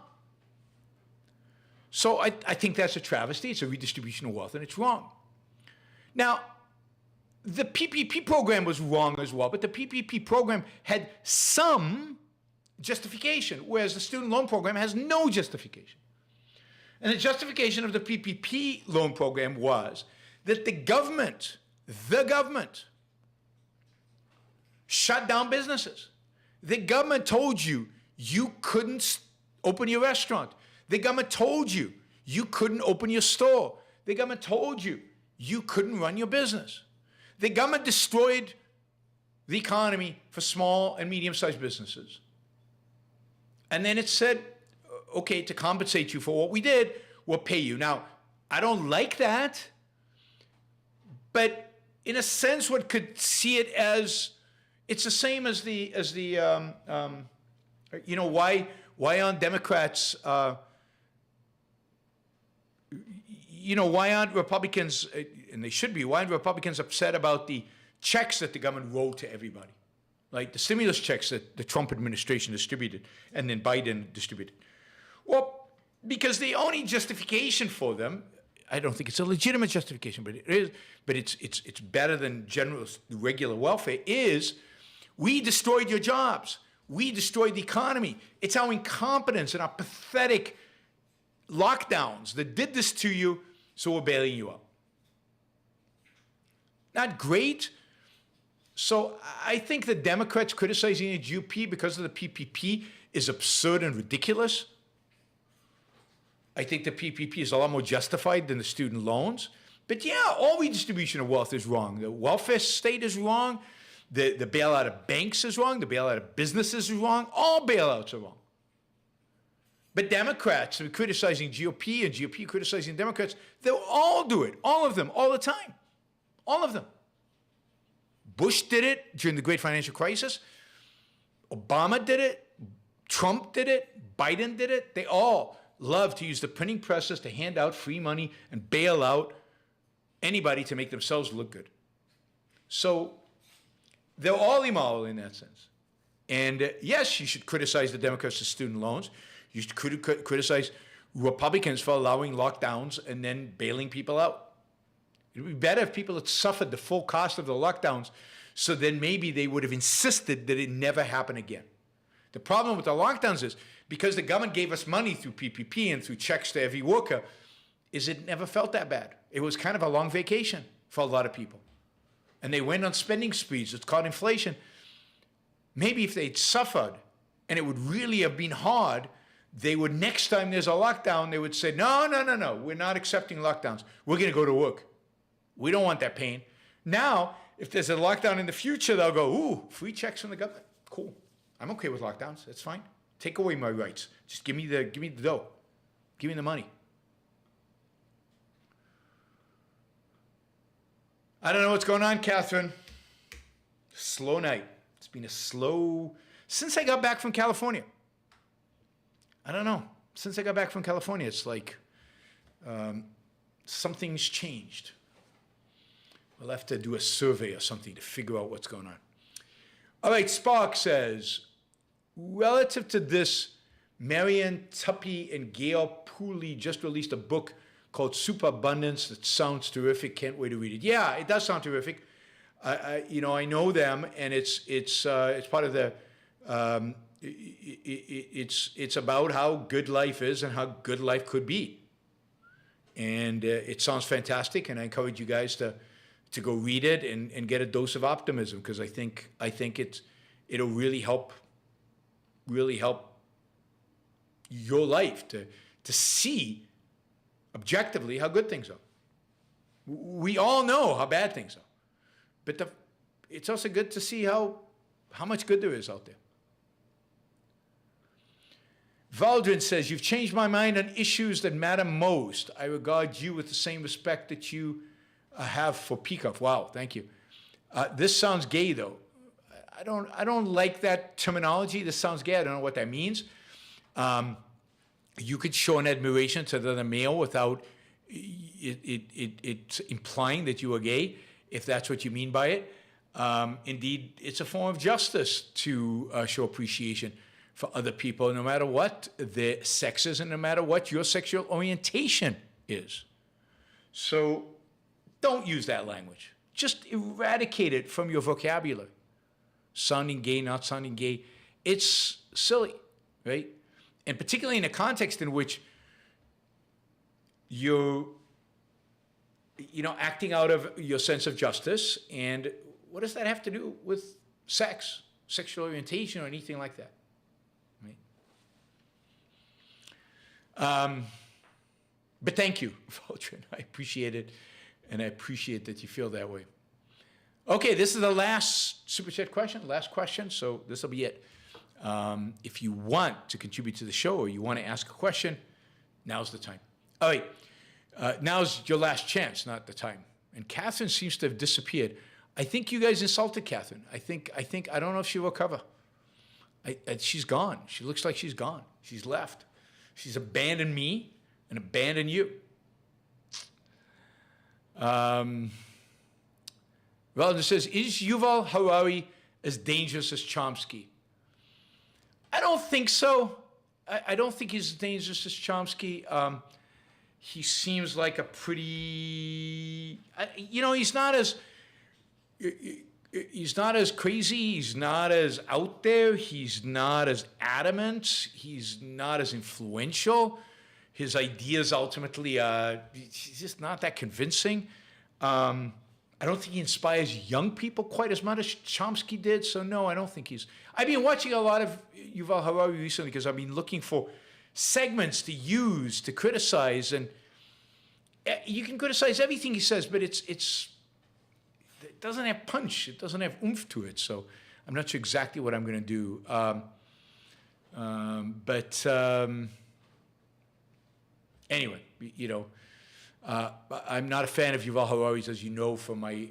So I think that's a travesty. It's a redistribution of wealth and it's wrong. Now, the PPP program was wrong as well, but the PPP program had some justification, whereas the student loan program has no justification. And the justification of the PPP loan program was that the government shut down businesses. The government told you you couldn't open your restaurant. The government told you you couldn't open your store. The government told you you couldn't run your business. The government destroyed the economy for small and medium-sized businesses. And then it said, okay, to compensate you for what we did, we'll pay you. Now, I don't like that, but in a sense, one could see it as, it's the same as why aren't Democrats, why aren't Republicans, and they should be, why aren't Republicans upset about the checks that the government wrote to everybody? Like the stimulus checks that the Trump administration distributed and then Biden distributed. Well, because the only justification for them, I don't think it's a legitimate justification, but it is, but it's better than general regular welfare, is we destroyed your jobs. We destroyed the economy. It's our incompetence and our pathetic lockdowns that did this to you, so we're bailing you out. Not great. So I think the Democrats criticizing the GOP because of the PPP is absurd and ridiculous. I think the PPP is a lot more justified than the student loans. But yeah, all redistribution of wealth is wrong. The welfare state is wrong. The bailout of banks is wrong. The bailout of businesses is wrong. All bailouts are wrong. But Democrats are criticizing GOP and GOP criticizing Democrats. They'll all do it, all of them, all the time. All of them. Bush did it during the great financial crisis. Obama did it. Trump did it. Biden did it. They all love to use the printing presses to hand out free money and bail out anybody to make themselves look good. So they're all immoral in that sense. And yes, you should criticize the Democrats for student loans. You should criticize Republicans for allowing lockdowns and then bailing people out. It would be better if people had suffered the full cost of the lockdowns, so then maybe they would have insisted that it never happen again. The problem with the lockdowns is, because the government gave us money through PPP and through checks to every worker, is it never felt that bad. It was kind of a long vacation for a lot of people. And they went on spending sprees. It's called inflation. Maybe if they'd suffered and it would really have been hard, they would, next time there's a lockdown, they would say, no, we're not accepting lockdowns. We're going to go to work. We don't want that pain. Now, if there's a lockdown in the future, they'll go, ooh, free checks from the government. Cool. I'm okay with lockdowns. That's fine. Take away my rights. Just give me the dough. Give me the money. I don't know what's going on, Catherine. Slow night. It's been a slow, since I got back from California. I don't know. Since I got back from California, it's like something's changed. We'll have to do a survey or something to figure out what's going on. All right, Spark says, relative to this, Marianne Tuppy and Gail Pooley just released a book called Superabundance that sounds terrific. Can't wait to read it. Yeah, it does sound terrific. I know them, and it's part of the. It's about how good life is and how good life could be, and it sounds fantastic. And I encourage you guys to go read it and get a dose of optimism, because I think it'll really help your life to see objectively how good things are. We all know how bad things are, but it's also good to see how much good there is out there. Valdrin says, you've changed my mind on issues that matter most. I regard you with the same respect that you have for Peacock. Wow, thank you. This sounds gay, though. I don't like that terminology. This sounds gay. I don't know what that means. You could show an admiration to the other male without it implying that you are gay, if that's what you mean by it. Indeed, it's a form of justice to show appreciation for other people, no matter what their sex is and no matter what your sexual orientation is. So don't use that language. Just eradicate it from your vocabulary. Sounding gay, not sounding gay. It's silly, right? And particularly in a context in which you're, acting out of your sense of justice. And what does that have to do with sex, sexual orientation, or anything like that? Right? But thank you, Voltrin. I appreciate it. And I appreciate that you feel that way. Okay, this is the last Super Chat question, last question. So this will be it. If you want to contribute to the show or you want to ask a question, now's the time. All right, now's your last chance, not the time. And Catherine seems to have disappeared. I think you guys insulted Catherine. I don't know if she'll recover. She's gone. She looks like she's gone. She's left. She's abandoned me and abandoned you. Well, it says, is Yuval Harari as dangerous as Chomsky? I don't think so. I don't think he's as dangerous as Chomsky. He seems like a pretty, he's not as crazy. He's not as out there. He's not as adamant. He's not as influential. His ideas ultimately, he's just not that convincing. I don't think he inspires young people quite as much as Chomsky did. So no, I don't think he's. I've been watching a lot of Yuval Harari recently because I've been looking for segments to use to criticize, and you can criticize everything he says, but it doesn't have punch. It doesn't have oomph to it. So I'm not sure exactly what I'm going to do. Anyway, I'm not a fan of Yuval Harari's, as you know, for my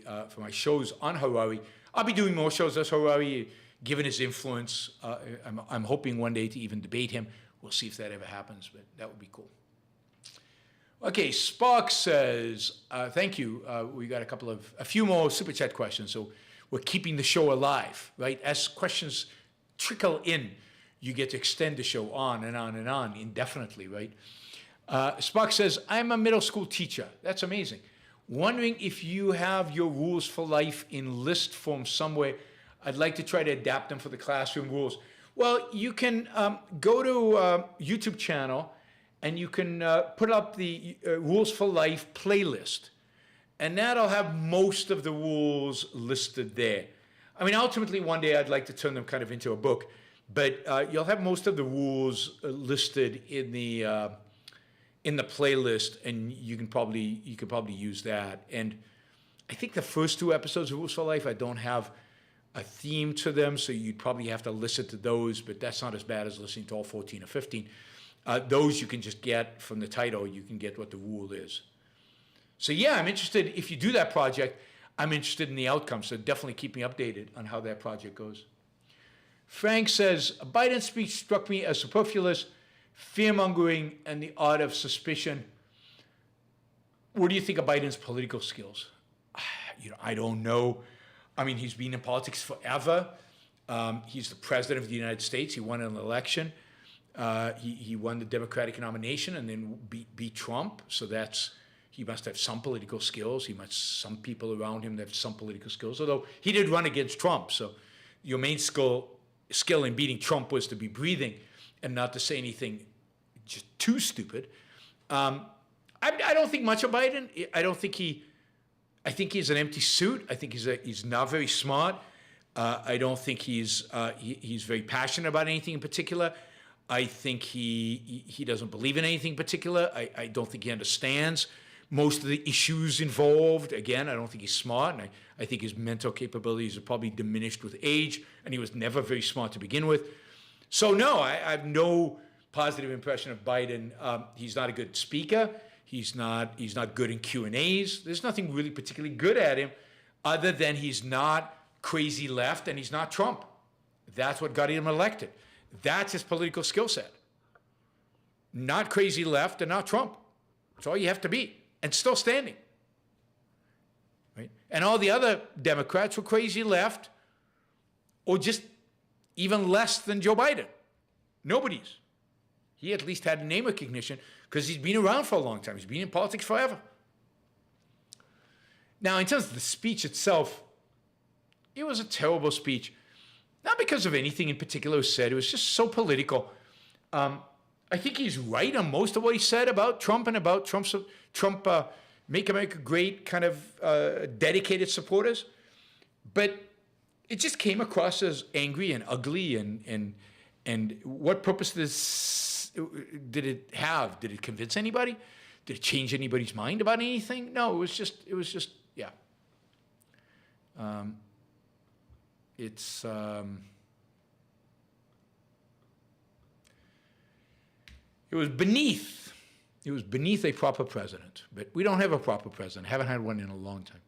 shows on Harari. I'll be doing more shows as Harari, given his influence. I'm hoping one day to even debate him. We'll see if that ever happens, but that would be cool. Okay, Spark says, thank you. We got a few more Super Chat questions, so we're keeping the show alive, right? As questions trickle in, you get to extend the show on and on and on indefinitely, right? Spock says, I'm a middle school teacher. That's amazing. Wondering if you have your rules for life in list form somewhere. I'd like to try to adapt them for the classroom rules. Well, you can go to YouTube channel and you can put up the Rules for Life playlist. And that'll have most of the rules listed there. I mean, ultimately, one day I'd like to turn them kind of into a book, but you'll have most of the rules listed in the playlist, and you could probably use that. And I think the first 2 episodes of Rules for Life, I don't have a theme to them, so you'd probably have to listen to those, but that's not as bad as listening to all 14 or 15. Those you can just get from the title, you can get what the rule is. So yeah, I'm interested, if you do that project, I'm interested in the outcome, so definitely keep me updated on how that project goes. Frank says, Biden's speech struck me as superfluous, fear-mongering, and the art of suspicion. What do you think of Biden's political skills? I don't know. I mean, he's been in politics forever. He's the president of the United States. He won an election. He won the Democratic nomination and then beat Trump. So he must have some political skills. Some people around him have some political skills, although he did run against Trump. So your main skill in beating Trump was to be breathing and not to say anything just too stupid. I don't think much of Biden. I think he's an empty suit. I think he's not very smart. I don't think he's very passionate about anything in particular. I think he doesn't believe in anything in particular. I don't think he understands most of the issues involved. Again, I don't think he's smart, and I think his mental capabilities are probably diminished with age, and he was never very smart to begin with. So no, I have no positive impression of Biden. He's not a good speaker. He's not good in Q&As. There's nothing really particularly good at him other than he's not crazy left and he's not Trump. That's what got him elected. That's his political skill set. Not crazy left and not Trump. That's all you have to be, and still standing. Right? And all the other Democrats were crazy left or just even less than Joe Biden. Nobody's. He at least had name recognition because he's been around for a long time. He's been in politics forever. Now, in terms of the speech itself, it was a terrible speech. Not because of anything in particular was said. It was just so political. I think he's right on most of what he said about Trump and about Trump Make America Great kind of dedicated supporters. But it just came across as angry and ugly. And what purpose did it have? Did it convince anybody? Did it change anybody's mind about anything? No, it was just, yeah. It was beneath a proper president, but we don't have a proper president. Haven't had one in a long time.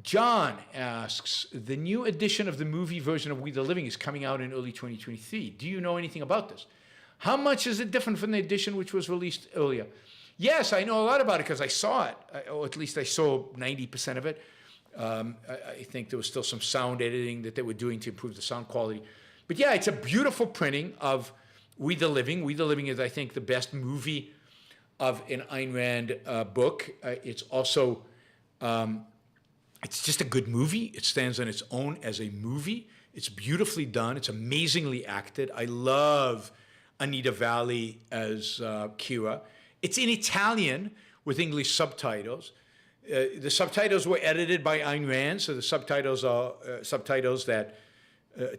John asks, the new edition of the movie version of We the Living is coming out in early 2023. Do you know anything about this? How much is it different from the edition which was released earlier? Yes, I know a lot about it because I saw it, or at least I saw 90% of it. I think there was still some sound editing that they were doing to improve the sound quality. But yeah, it's a beautiful printing of We the Living. We the Living is, I think, the best movie of an Ayn Rand book. It's also, it's just a good movie. It stands on its own as a movie. It's beautifully done. It's amazingly acted. I love Anita Valli as Kira. It's in Italian with English subtitles. The subtitles were edited by Ayn Rand, so the subtitles are subtitles that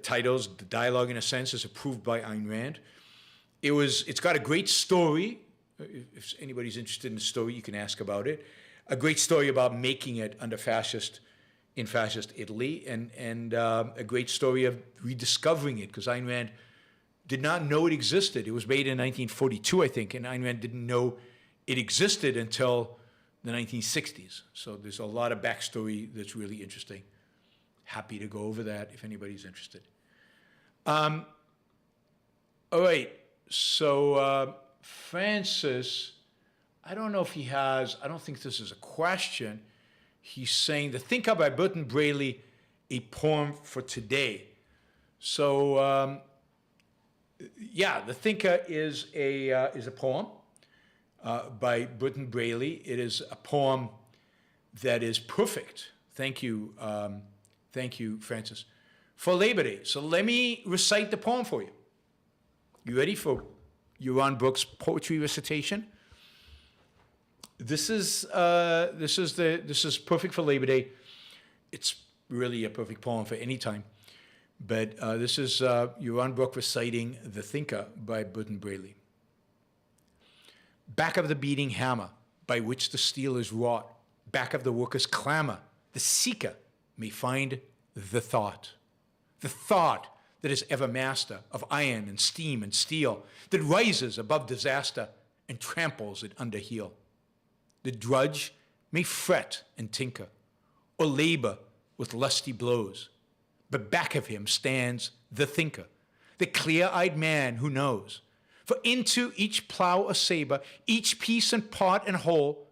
titles, the dialogue in a sense, is approved by Ayn Rand. It's got a great story. If anybody's interested in the story, you can ask about it. A great story about making it under fascist Italy, and a great story of rediscovering it, because Ayn Rand did not know it existed. It was made in 1942, I think, and Ayn Rand didn't know it existed until the 1960s. So there's a lot of backstory that's really interesting. Happy to go over that if anybody's interested. All right, so Francis, I don't know if he has, I don't think this is a question. He's saying, The Thinker by Burton Braley, a poem for today. So Yeah, The Thinker is a poem by Burton Braley. It is a poem that is perfect. Thank you, Francis, for Labor Day. So let me recite the poem for you. You ready for Yaron Brook's poetry recitation? This is perfect for Labor Day. It's really a perfect poem for any time. But this is Yaron Brook reciting The Thinker by Burton Braley. Back of the beating hammer by which the steel is wrought, back of the worker's clamor, the seeker may find the thought that is ever master of iron and steam and steel, that rises above disaster and tramples it under heel. The drudge may fret and tinker, or labor with lusty blows, but back of him stands the thinker, the clear-eyed man who knows. For into each plow a saber, each piece and part and whole,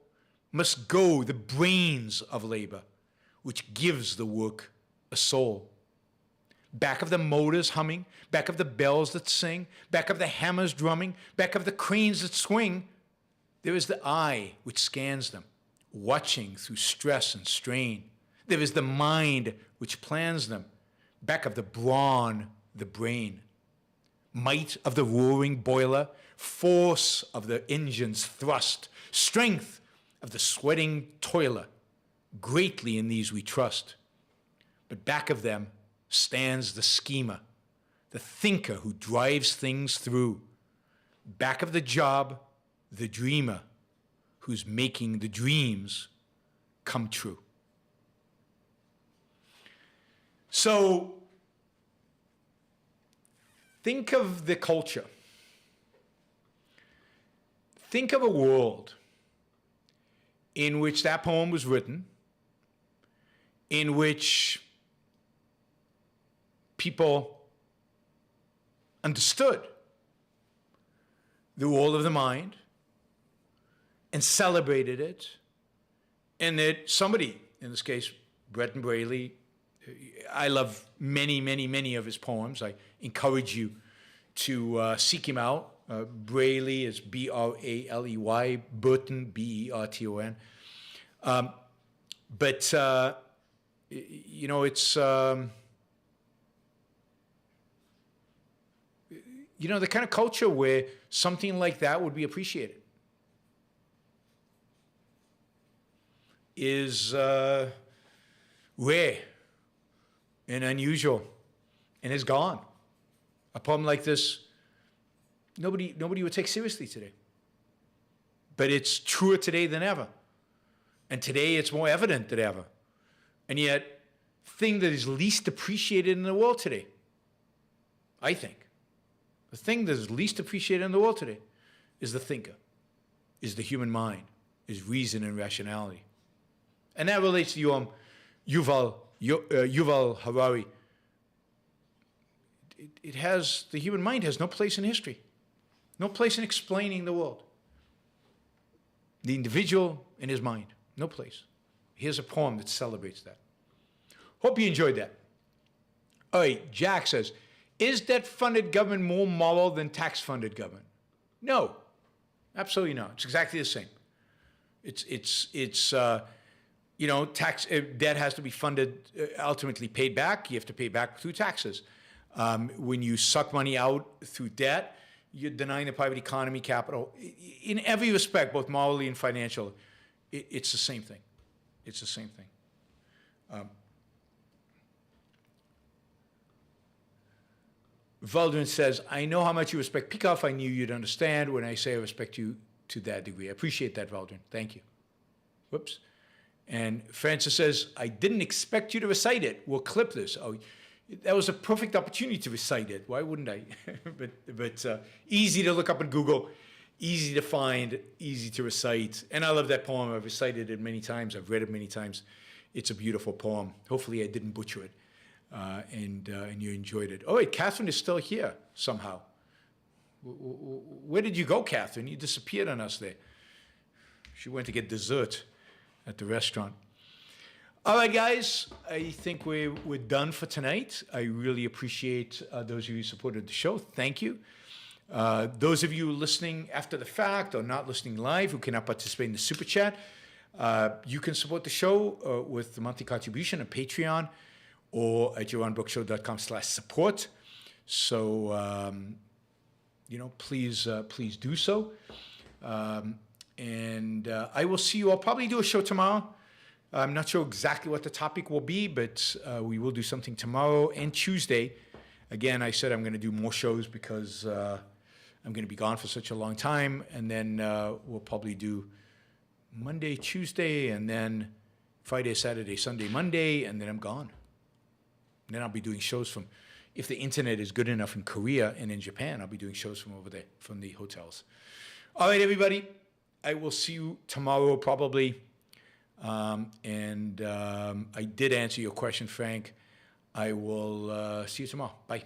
must go the brains of labor, which gives the work a soul. Back of the motors humming, back of the bells that sing, back of the hammers drumming, back of the cranes that swing, there is the eye which scans them, watching through stress and strain. There is the mind which plans them, back of the brawn, the brain. Might of the roaring boiler, force of the engine's thrust, strength of the sweating toiler, greatly in these we trust. But back of them stands the schemer, the thinker who drives things through. Back of the job, the dreamer who's making the dreams come true. So, think of the culture. Think of a world in which that poem was written, in which people understood the role of the mind and celebrated it, and that somebody, in this case, Burton Braley, I love many, many, many of his poems. I encourage you to seek him out. Braley is B-R-A-L-E-Y, Burton, B-E-R-T-O-N. But you know, it's, you know, the kind of culture where something like that would be appreciated is rare and unusual, and is gone. A poem like this, nobody would take seriously today. But it's truer today than ever. And today it's more evident than ever. And yet, thing that is least appreciated in the world today, I think, the thing that is least appreciated in the world today is the thinker, is the human mind, is reason and rationality. And that relates to Yuval Harari. It has, the human mind has no place in history, no place in explaining the world. The individual in his mind, no place. Here's a poem that celebrates that. Hope you enjoyed that. All right, Jack says, is debt-funded government more moral than tax-funded government? No, absolutely not. It's exactly the same. You know, debt has to be funded, ultimately paid back. You have to pay back through taxes. When you suck money out through debt, you're denying the private economy capital. In every respect, both morally and financially, it's the same thing. It's the same thing. Valdrin says, I know how much you respect Peikoff. I knew you'd understand when I say I respect you to that degree. I appreciate that, Valdrin. Thank you. Whoops. And Francis says, I didn't expect you to recite it. We'll clip this. Oh, that was a perfect opportunity to recite it. Why wouldn't I? but easy to look up on Google, easy to find, easy to recite. And I love that poem. I've recited it many times. I've read it many times. It's a beautiful poem. Hopefully I didn't butcher it, and you enjoyed it. Oh, wait, Catherine is still here somehow. Where did you go, Catherine? You disappeared on us there. She went to get dessert at the restaurant. All right, guys, I think we're done for tonight. I really appreciate those of you who supported the show. Thank you. Those of you listening after the fact or not listening live who cannot participate in the Super Chat, you can support the show with the monthly contribution on Patreon or at YaronBrookShow.com/support. So, please do so. And I will see you. I'll probably do a show tomorrow. I'm not sure exactly what the topic will be, but we will do something tomorrow and Tuesday. Again, I said I'm going to do more shows because I'm going to be gone for such a long time. And then we'll probably do Monday, Tuesday, and then Friday, Saturday, Sunday, Monday, and then I'm gone. And then I'll be doing shows from, if the internet is good enough in Korea and in Japan, I'll be doing shows from over there, from the hotels. All right, everybody. I will see you tomorrow probably. I did answer your question, Frank. I will see you tomorrow. Bye.